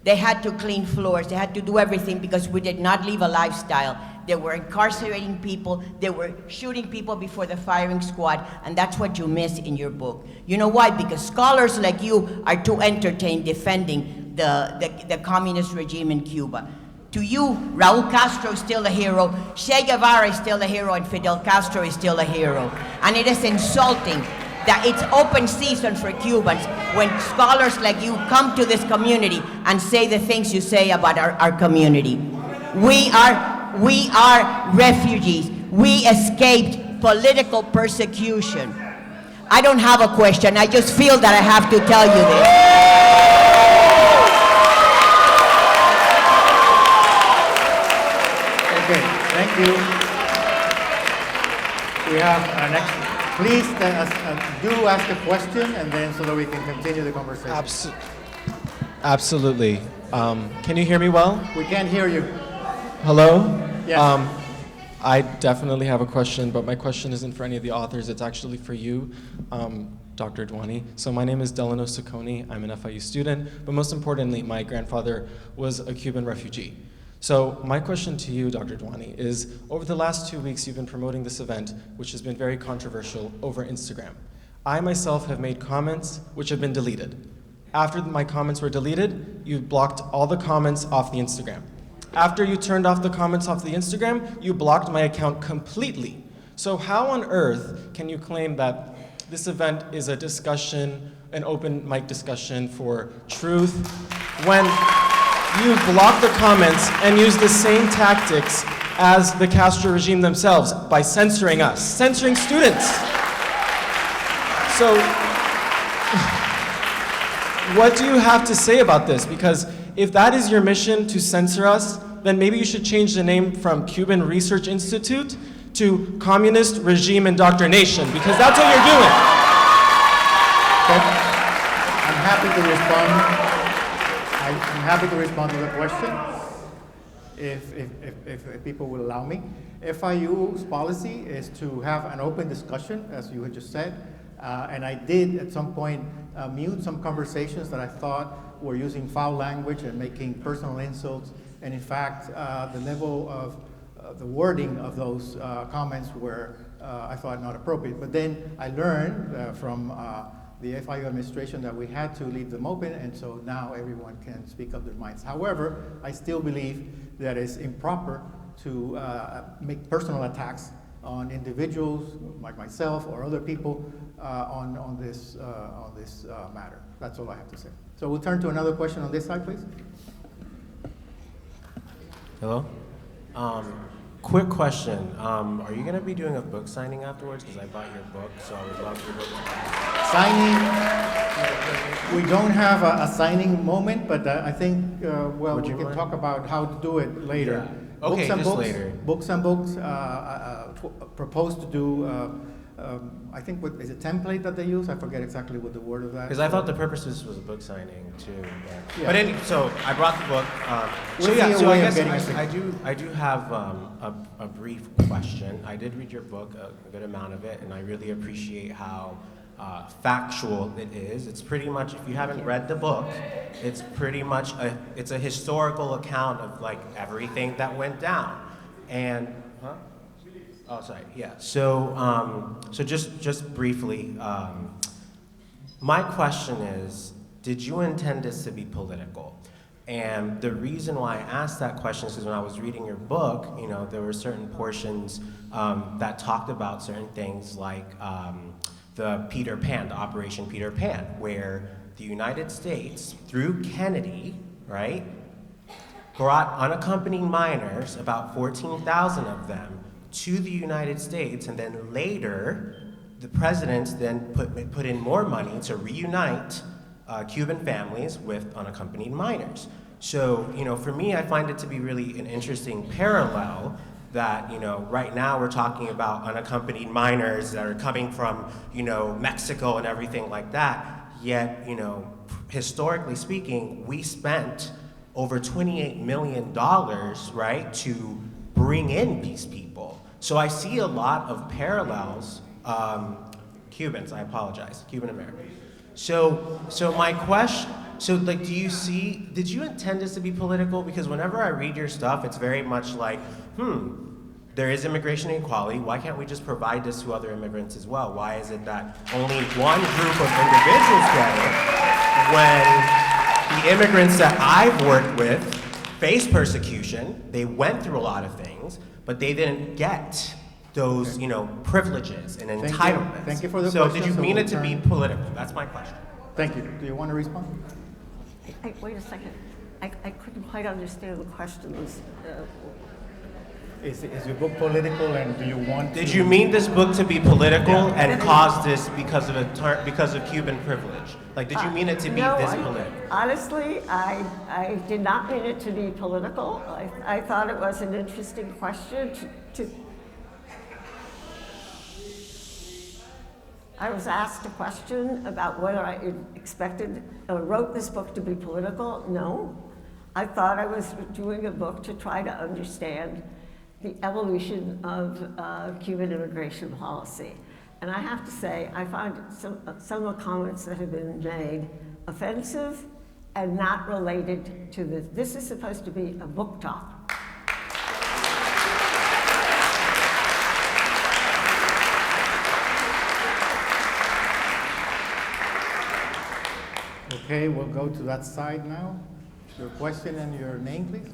They had to clean floors, they had to do everything because we did not leave a lifestyle. They were incarcerating people, they were shooting people before the firing squad, and that's what you miss in your book. You know why? Because scholars like you are too entertained defending the communist regime in Cuba. To you, Raul Castro is still a hero, Che Guevara is still a hero, and Fidel Castro is still a hero. And it is insulting that it's open season for Cubans when scholars like you come to this community and say the things you say about our community. We are refugees. We escaped political persecution. I don't have a question, I just feel that I have to tell you this. Okay, thank you. We have our next. Please do ask a question, and then so that we can continue the conversation. Absolutely. Can you hear me well? We can't hear you. Hello? Yes. I definitely have a question, but my question isn't for any of the authors. It's actually for you, Dr. Dwani. So my name is Delano Sacconi. I'm an FIU student, but most importantly, my grandfather was a Cuban refugee. So my question to you, Dr. Dwani, is over the last 2 weeks, you've been promoting this event, which has been very controversial over Instagram. I myself have made comments which have been deleted. After my comments were deleted, you blocked all the comments off the Instagram. After you turned off the comments off the Instagram, you blocked my account completely. So how on earth can you claim that this event is a discussion, an open mic discussion for truth, when you block the comments and use the same tactics as the Castro regime themselves by censoring us, censoring students? So what do you have to say about this? Because if that is your mission, to censor us, then maybe you should change the name from Cuban Research Institute to Communist Regime Indoctrination, because that's what you're doing. Okay. I'm happy to respond. I'm happy to respond to the question, if people will allow me. FIU's policy is to have an open discussion, as you had just said, and I did at some point mute some conversations that I thought were using foul language and making personal insults, and in fact, the level of the wording of those comments were, I thought, not appropriate. But then I learned from the FIU administration that we had to leave them open, and so now everyone can speak up their minds. However, I still believe that it's improper to make personal attacks on individuals like myself or other people on this matter. That's all I have to say. So we'll turn to another question on this side, please. Hello? Quick question. Are you going to be doing a book signing afterwards? Because I bought your book, so I would love your book. Signing, we don't have a signing moment, but I think, well, we can talk about how to do it later. Yeah. Okay, just later. Books and books proposed to do, I think, what is a template that they use? I forget exactly what the word of that. Because I thought the purpose of this was a book signing too. Yeah. But so I brought the book. So I guess I do have a brief question. I did read your book, a good amount of it, and I really appreciate how factual it is. It's pretty much, if you haven't read the book, it's pretty much it's a historical account of like everything that went down. And oh, sorry. Yeah. So just briefly, my question is, did you intend this to be political? And the reason why I asked that question is because when I was reading your book, you know, there were certain portions that talked about certain things like the Peter Pan, the Operation Peter Pan, where the United States, through Kennedy, right, brought unaccompanied minors, about 14,000 of them, to the United States, and then later the presidents then put in more money to reunite Cuban families with unaccompanied minors. So, for me, I find it to be really an interesting parallel that, right now we're talking about unaccompanied minors that are coming from, Mexico and everything like that. Yet, historically speaking, we spent over $28 million, right, to bring in these people. So I see a lot of parallels, Cubans, I apologize, Cuban American. So my question, did you intend this to be political? Because whenever I read your stuff, it's very much like, there is immigration inequality. Why can't we just provide this to other immigrants as well? Why is it that only one group of individuals get it when the immigrants that I've worked with face persecution? They went through a lot of things, but they didn't get those, privileges and entitlements. Thank you for the question. question. So did you mean it to be political? That's my question. Thank you. Do you want to respond? Wait a second. I couldn't quite understand the question. Is your book political, and do you want Did to... you mean this book to be political and cause this because of Cuban privilege? Like, did you mean it to be this political? Honestly, I did not mean it to be political. I thought it was an interesting question I was asked a question about whether I expected or wrote this book to be political. No. I thought I was doing a book to try to understand the evolution of Cuban immigration policy. And I have to say, I find some of the comments that have been made offensive and not related to this. This is supposed to be a book talk. Okay, we'll go to that side now. Your question and your name, please.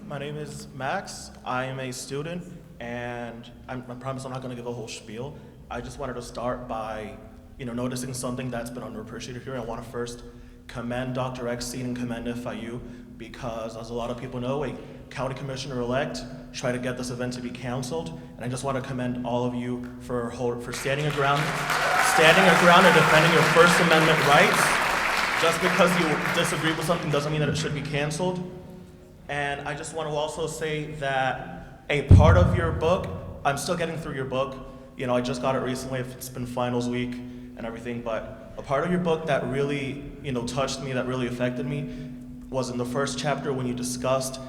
My name is Max. I am a student, and I promise I'm not going to give a whole spiel. I just wanted to start by, noticing something that's been underappreciated here. I want to first commend Dr. ECKSTEIN and commend FIU because, as a lot of people know, a county commissioner-elect tried to get this event to be canceled, and I just want to commend all of you for standing your ground and defending your First Amendment rights. Just because you disagree with something doesn't mean that it should be canceled. And I just want to also say that a part of your book, I'm still getting through your book. I just got it recently. It's been finals week and everything. But a part of your book that really, touched me, that really affected me, was in the first chapter when you discussed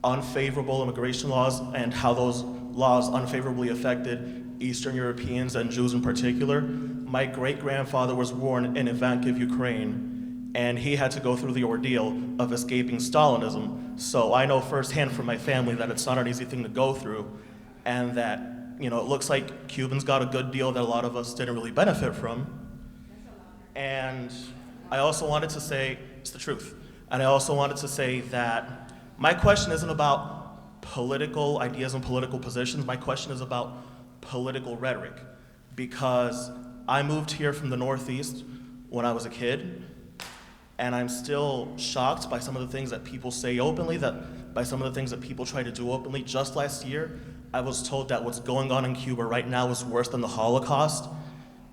unfavorable immigration laws and how those laws unfavorably affected Eastern Europeans and Jews in particular. My great-grandfather was born in Ivankiv, Ukraine, and he had to go through the ordeal of escaping Stalinism. So I know firsthand from my family that it's not an easy thing to go through, and that, it looks like Cubans got a good deal that a lot of us didn't really benefit from. And I also wanted to say, it's the truth, and I also wanted to say that my question isn't about political ideas and political positions. My question is about political rhetoric, because I moved here from the Northeast when I was a kid, and I'm still shocked by some of the things that people say openly, by some of the things that people try to do openly. Just last year, I was told that what's going on in Cuba right now is worse than the Holocaust,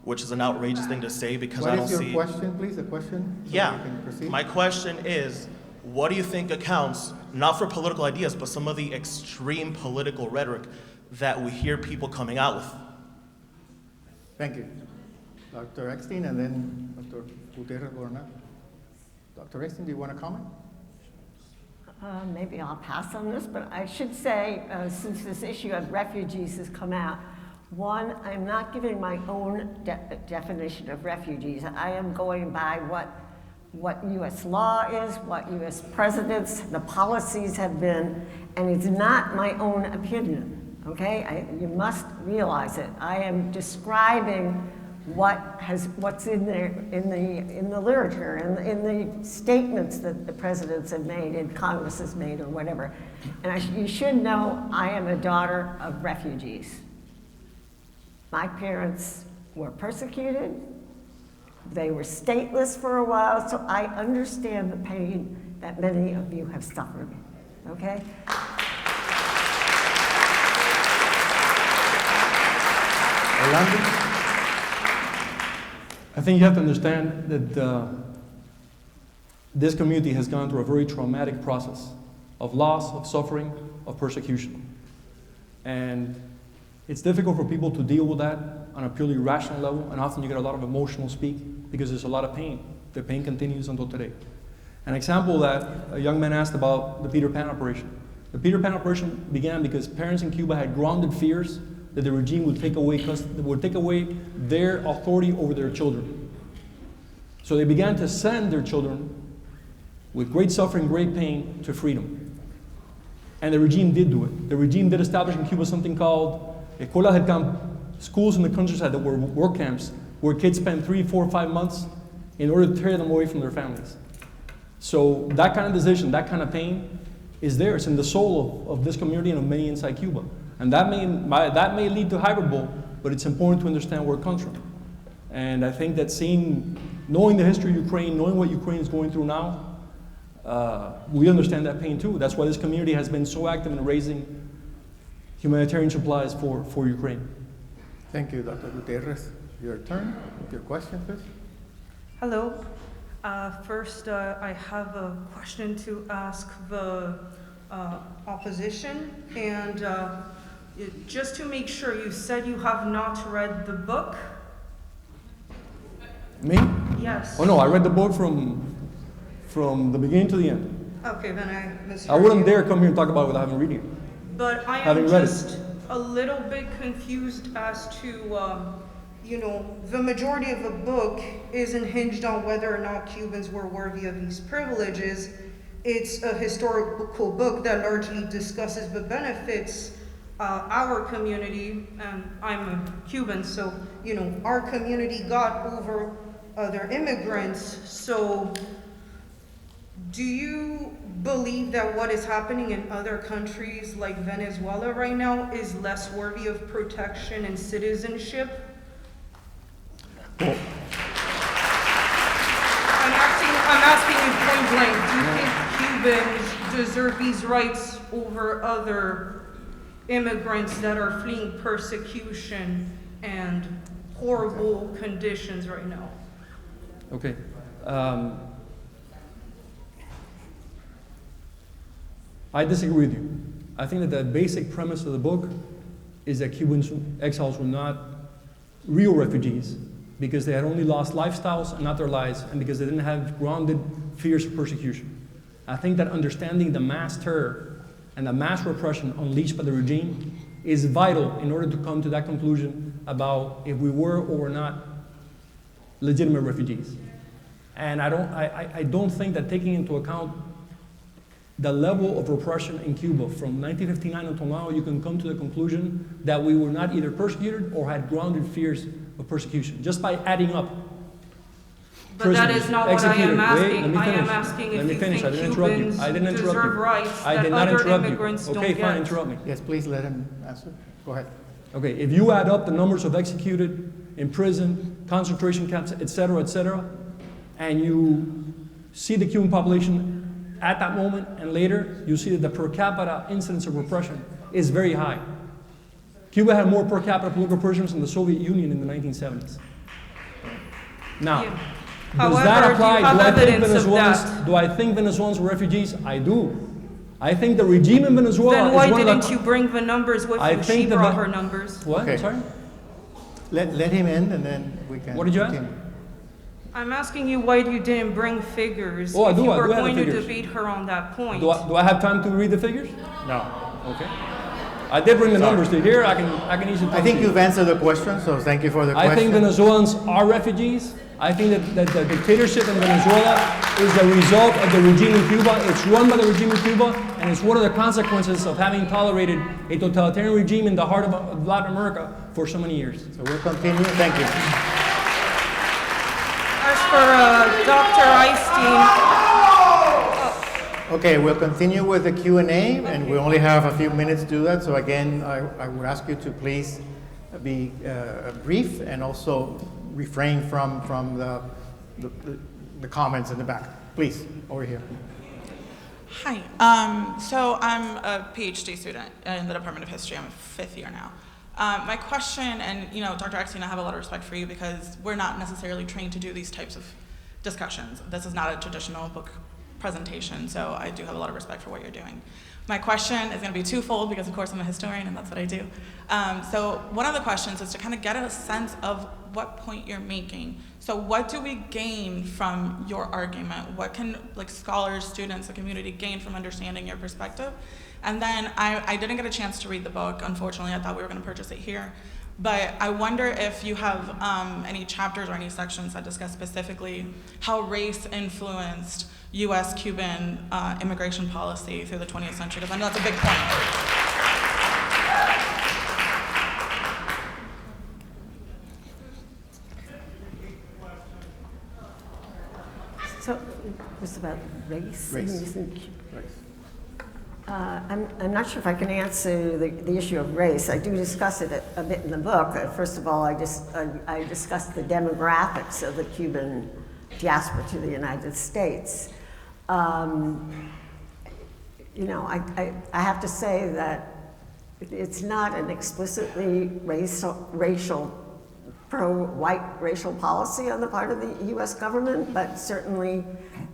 which is an outrageous thing to say because I don't see... What is your question, please? A question? So Yeah. we can proceed? My question is, what do you think accounts, not for political ideas, but some of the extreme political rhetoric that we hear people coming out with? Thank you. Dr. ECKSTEIN and then Dr. Gutiérrez-Boronat. Dr. ECKSTEIN, do you want to comment? Maybe I'll pass on this, but I should say, since this issue of refugees has come out, one, I'm not giving my own definition of refugees. I am going by what U.S. law is, what U.S. presidents, the policies have been, and it's not my own opinion, okay? You must realize it. I am describing what's in there in the literature and in the statements that the presidents have made and Congress has made or whatever. And you should know I am a daughter of refugees. My parents were persecuted. They were stateless for a while, so I understand the pain that many of you have suffered, okay? Orlando? I think you have to understand that this community has gone through a very traumatic process of loss, of suffering, of persecution. And it's difficult for people to deal with that on a purely rational level, and often you get a lot of emotional speak because there's a lot of pain. The pain continues until today. An example that a young man asked about the Peter Pan operation. The Peter Pan operation began because parents in Cuba had grounded fears that the regime would take away their authority over their children. So they began to send their children with great suffering, great pain, to freedom. And the regime did do it. The regime did establish in Cuba something called escuelas del campo, schools in the countryside that were work camps where kids spent 3, 4, 5 months in order to tear them away from their families. So that kind of decision, that kind of pain is there. It's in the soul of this community and of many inside Cuba. And that may lead to hybrid bull, but it's important to understand where it comes from. And I think that knowing the history of Ukraine, knowing what Ukraine is going through now, we understand that pain too. That's why this community has been so active in raising humanitarian supplies for Ukraine. Thank you, Dr. Gutierrez. Your turn. Your question, please. Hello. First, I have a question to ask the opposition. And just to make sure, you said you have not read the book? Me? Yes. Oh no, I read the book from the beginning to the end. Okay, then I misheard I wouldn't you. dare come here and talk about it without having read it. But I am Having read just a little bit confused as to, the majority of the book isn't hinged on whether or not Cubans were worthy of these privileges. It's a historical book that largely discusses the benefits our community, and I'm a Cuban, so, our community got over other immigrants. So do you believe that what is happening in other countries like Venezuela right now is less worthy of protection and citizenship? Well, I'm asking you point blank, do you think Cubans deserve these rights over other immigrants that are fleeing persecution and horrible conditions right now? okay. I disagree with you. I think that the basic premise of the book is that Cuban exiles were not real refugees because they had only lost lifestyles and not their lives, and because they didn't have grounded fears of persecution. I think that understanding the mass terror and the mass repression unleashed by the regime is vital in order to come to that conclusion about if we were or were not legitimate refugees. And I don't think that taking into account the level of repression in Cuba from 1959 until now, you can come to the conclusion that we were not either persecuted or had grounded fears of persecution, just by adding up. But that is not what I am asking. I am asking if you think I didn't interrupt you. Cubans I didn't interrupt deserve you. rights I that did not other interrupt you. immigrants don't Okay, fine, get. interrupt me. Yes, please let him answer. Go ahead. Okay, if you add up the numbers of executed, imprisoned, concentration camps, et cetera, and you see the Cuban population at that moment and later, you see that the per capita incidence of repression is very high. Cuba had more per capita political prisoners than the Soviet Union in the 1970s. Now, Yeah. does However, that do you apply? have evidence of that? Do I think Venezuelans were refugees? I do. I think the regime in Venezuela Then is why one of the... didn't you bring the numbers with I you? think She the brought Ven- her numbers. What? Okay. Sorry? Let him in, and then we can. What did you ask? continue. I'm asking you why you didn't bring figures Oh, I if do. you I were do have the going to figures. debate her on that point. Do I have time to read the figures? No. Okay. I did bring the Sorry. numbers to here. I can easily. I think you've answered the question, so thank you for the question. I think Venezuelans are refugees. I think that the dictatorship in Venezuela is a result of the regime in Cuba. It's run by the regime in Cuba, and it's one of the consequences of having tolerated a totalitarian regime in the heart of Latin America for so many years. So we'll continue. Thank you. As for Dr. Einstein, Okay, we'll continue with the Q&A, and we only have a few minutes to do that. So again, I would ask you to please be brief and also refrain from the comments in the back. Please, over here. Hi. So I'm a PhD student in the Department of History. I'm a 5th year now. My question, and Dr. Eckstein, I have a lot of respect for you because we're not necessarily trained to do these types of discussions. This is not a traditional book presentation, so I do have a lot of respect for what you're doing. My question is going to be twofold because, of course, I'm a historian and that's what I do. So one of the questions is to kind of get a sense of what point you're making. So what do we gain from your argument? What can scholars, students, the community gain from understanding your perspective? And then I didn't get a chance to read the book, unfortunately. I thought we were going to purchase it here. But I wonder if you have any chapters or any sections that discuss specifically how race influenced U.S.-Cuban immigration policy through the 20th century, because I know that's a big point. So it was about race. Race. I'm not sure if I can answer the issue of race. I do discuss it a bit in the book. First of all, I discuss the demographics of the Cuban diaspora to the United States. I have to say that it's not an explicitly racial pro-white racial policy on the part of the U.S. government, but certainly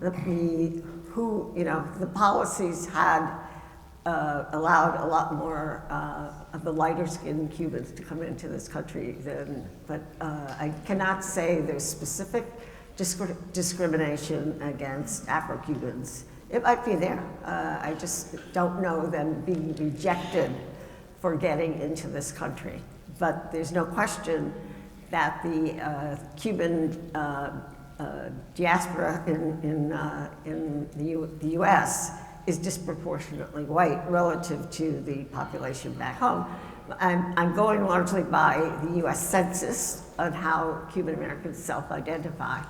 the policies had allowed a lot more of the lighter-skinned Cubans to come into this country but I cannot say there's specific discrimination against Afro-Cubans. It might be there. I just don't know them being rejected for getting into this country. But there's no question that the Cuban diaspora in the U.S. is disproportionately white relative to the population back home. I'm going largely by the U.S. Census on how Cuban Americans self-identify.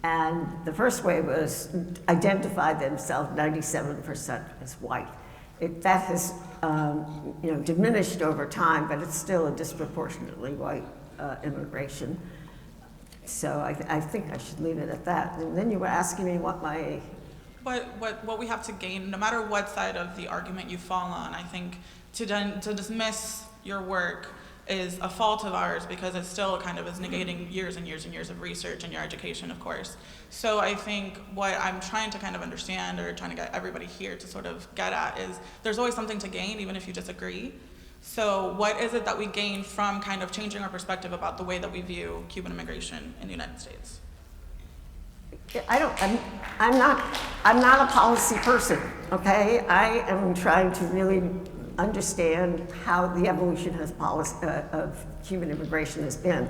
And the first way was identify themselves 97% as white. That has diminished over time, but it's still a disproportionately white immigration. So I think I should leave it at that. And then you were asking me what we have to gain, no matter what side of the argument you fall on. I think to dismiss your work is a fault of ours because it still kind of is negating years and years and years of research and your education, of course. So I think what I'm trying to kind of understand, or trying to get everybody here to sort of get at, is there's always something to gain, even if you disagree. So what is it that we gain from kind of changing our perspective about the way that we view Cuban immigration in the United States? I'm not a policy person, okay? I am trying to really understand how the evolution of Cuban immigration has been.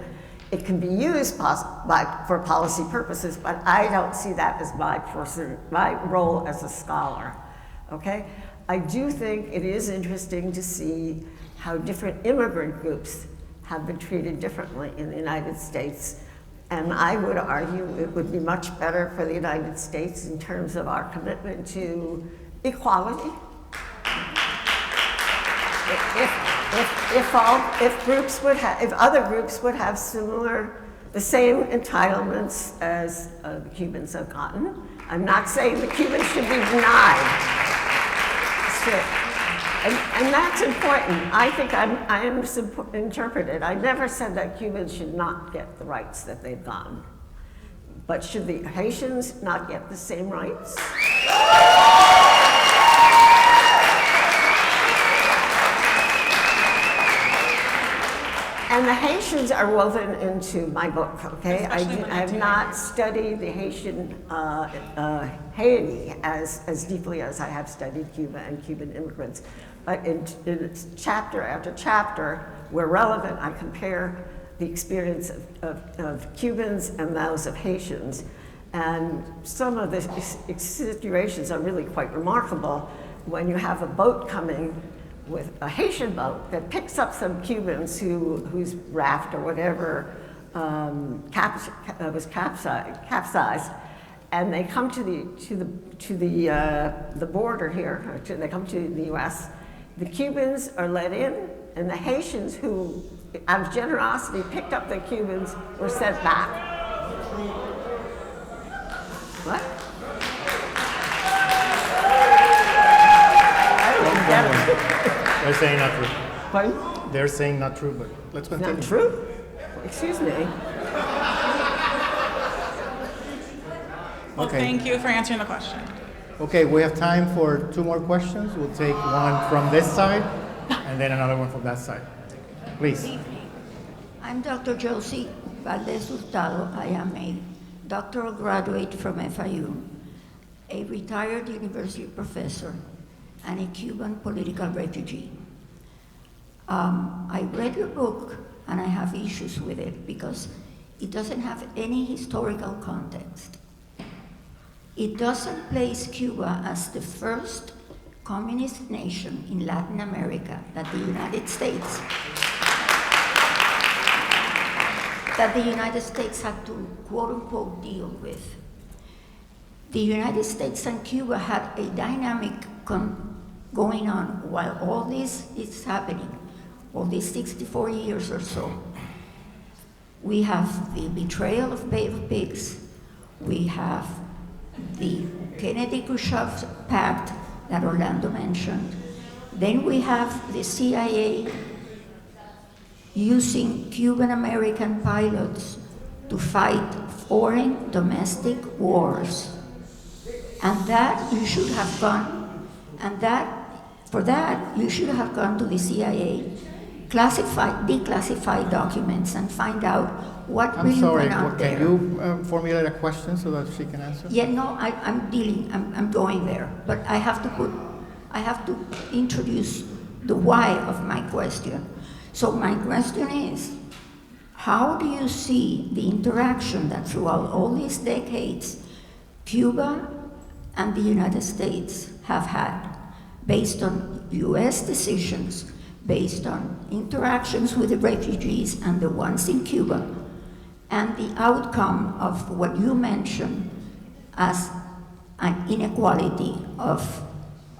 It can be used for policy purposes, but I don't see that as my role as a scholar, okay? I do think it is interesting to see how different immigrant groups have been treated differently in the United States. And I would argue it would be much better for the United States in terms of our commitment to equality. If other groups would have the same entitlements as the Cubans have gotten. I'm not saying the Cubans should be denied. And that's important. I think I misinterpreted. I never said that Cubans should not get the rights that they've gotten. But should the Haitians not get the same rights? And the Haitians are woven into my book, okay? I have not studied the Haitian Haiti as deeply as I have studied Cuba and Cuban immigrants. But in chapter after chapter, where relevant, I compare the experience of Cubans and those of Haitians. And some of the situations are really quite remarkable when you have a boat coming with a Haitian boat that picks up some Cubans whose raft or whatever was capsized, and they come to the border here. They come to the U.S. The Cubans are let in, and the Haitians, who, out of generosity, picked up the Cubans, were sent back. What? I don't get it. They're saying not true. Pardon? They're saying not true, but let's continue. Not true? Excuse me. Well, Okay. thank you for answering the question. Okay, we have time for 2 more questions. We'll take one from this side and then another one from that side. Please. I'm Dr. Josie Valdez Hurtado. I am a doctoral graduate from FIU, a retired university professor, and a Cuban political refugee. I read your book and I have issues with it because it doesn't have any historical context. It doesn't place Cuba as the first communist nation in Latin America that the United States had to quote unquote deal with. The United States and Cuba had a dynamic going on while all this is happening, all these 64 years or so. We have the betrayal of Bay of Pigs, we have the Kennedy-Khrushchev pact that Orlando mentioned. Then we have the CIA using Cuban American pilots to fight foreign domestic wars. And that you should have gone, for that you should have gone to the CIA, declassify documents and find out what really went out there. Can you formulate a question so that she can answer? Yeah, no, I'm going there, but I have to introduce the why of my question. So my question is, how do you see the interaction that throughout all these decades, Cuba and the United States have had, based on US decisions, based on interactions with the refugees and the ones in Cuba, and the outcome of what you mentioned as an inequality of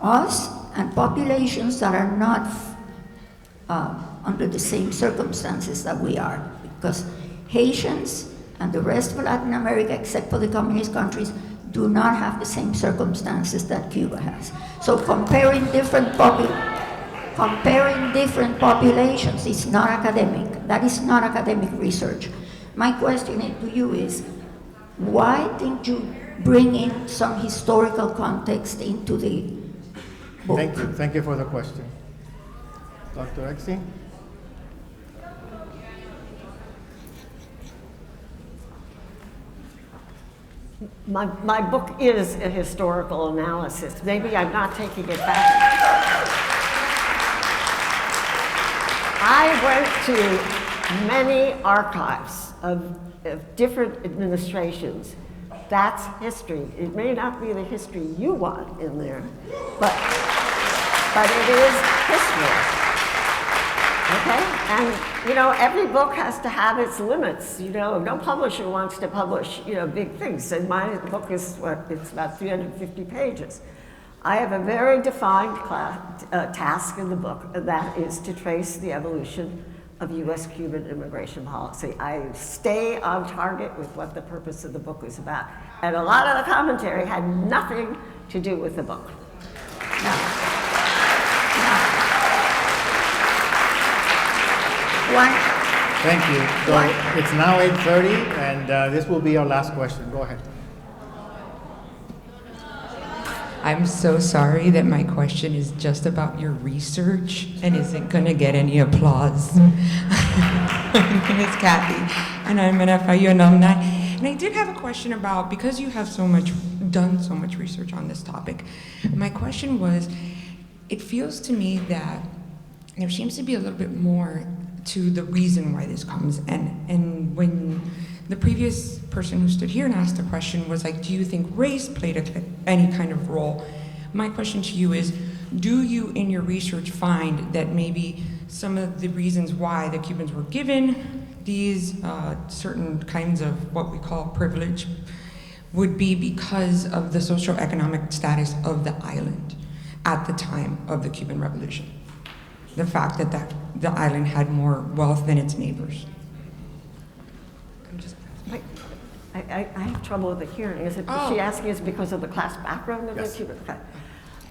us and populations that are not under the same circumstances that we are, because Haitians and the rest of Latin America, except for the communist countries, do not have the same circumstances that Cuba has. So comparing different populations is not academic. That is not academic research. My question to you is, why didn't you bring in some historical context into the book? Thank you for the question. Dr. Eckstein? My book is a historical analysis. Maybe I'm not taking it back. I went to many archives of different administrations. That's history. It may not be the history you want in there, but it is history. Okay? And, you know, every book has to have its limits. You know, no publisher wants to publish, you know, big things. And my book is, it's about 350 pages. I have a very defined task in the book, and that is to trace the evolution of US-Cuban immigration policy. I stay on target with what the purpose of the book is about. And a lot of the commentary had nothing to do with the book. Thank you. So it's now 8:30, and this will be our last question. Go ahead. I'm so sorry that my question is just about your research and isn't going to get any applause. My name is Kathy, and I'm an FIU alumni. And I did have a question about, because you have done so much research on this topic, my question was, it feels to me that there seems to be a little bit more to the reason why this comes. And when the previous person who stood here and asked the question was like, do you think race played any kind of role? My question to you is, do you in your research find that maybe some of the reasons why the Cubans were given these certain kinds of what we call privilege would be because of the socioeconomic status of the island at the time of the Cuban Revolution? The fact that the island had more wealth than its neighbors. I have trouble with the hearing. Is she asking us because of the class background of the Cuban? Okay.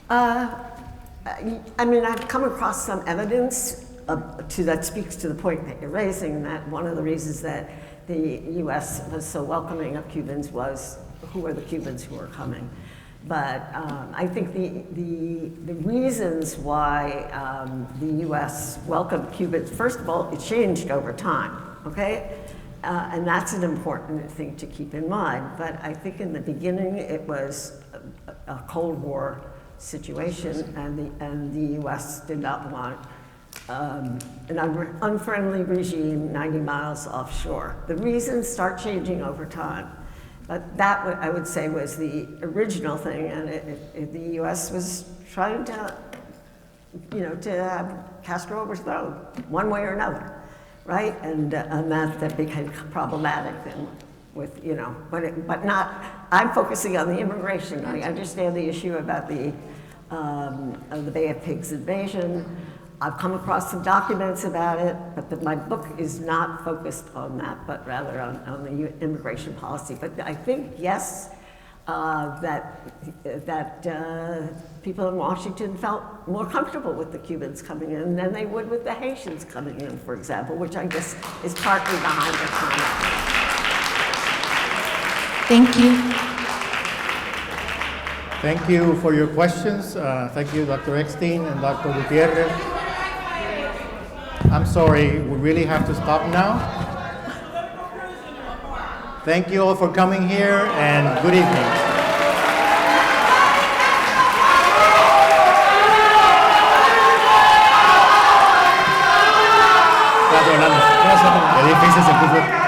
I mean, I've come across some evidence that speaks to the point that you're raising, that one of the reasons that the U.S. was so welcoming of Cubans was who are the Cubans who are coming. But I think the reasons why the U.S. welcomed Cubans, first of all, it changed over time, okay? And that's an important thing to keep in mind. But I think in the beginning it was a Cold War situation, and the U.S. did not want an unfriendly regime 90 miles offshore. The reasons start changing over time. But that, I would say, was the original thing, and the U.S. was trying to, to have Castro overthrown one way or another, right? And that became problematic then with, but not, I'm focusing on the immigration. I understand the issue about the Bay of Pigs invasion. I've come across some documents about it, but my book is not focused on that, but rather on the immigration policy. But I think, yes, that people in Washington felt more comfortable with the Cubans coming in than they would with the Haitians coming in, for example, which I guess is partly behind the comment. Thank you. Thank you for your questions. Thank you, Dr. Eckstein and Dr. Gutierrez. I'm sorry, we really have to stop now. Thank you all for coming here, and good evening. Gracias, Orlando. Gracias.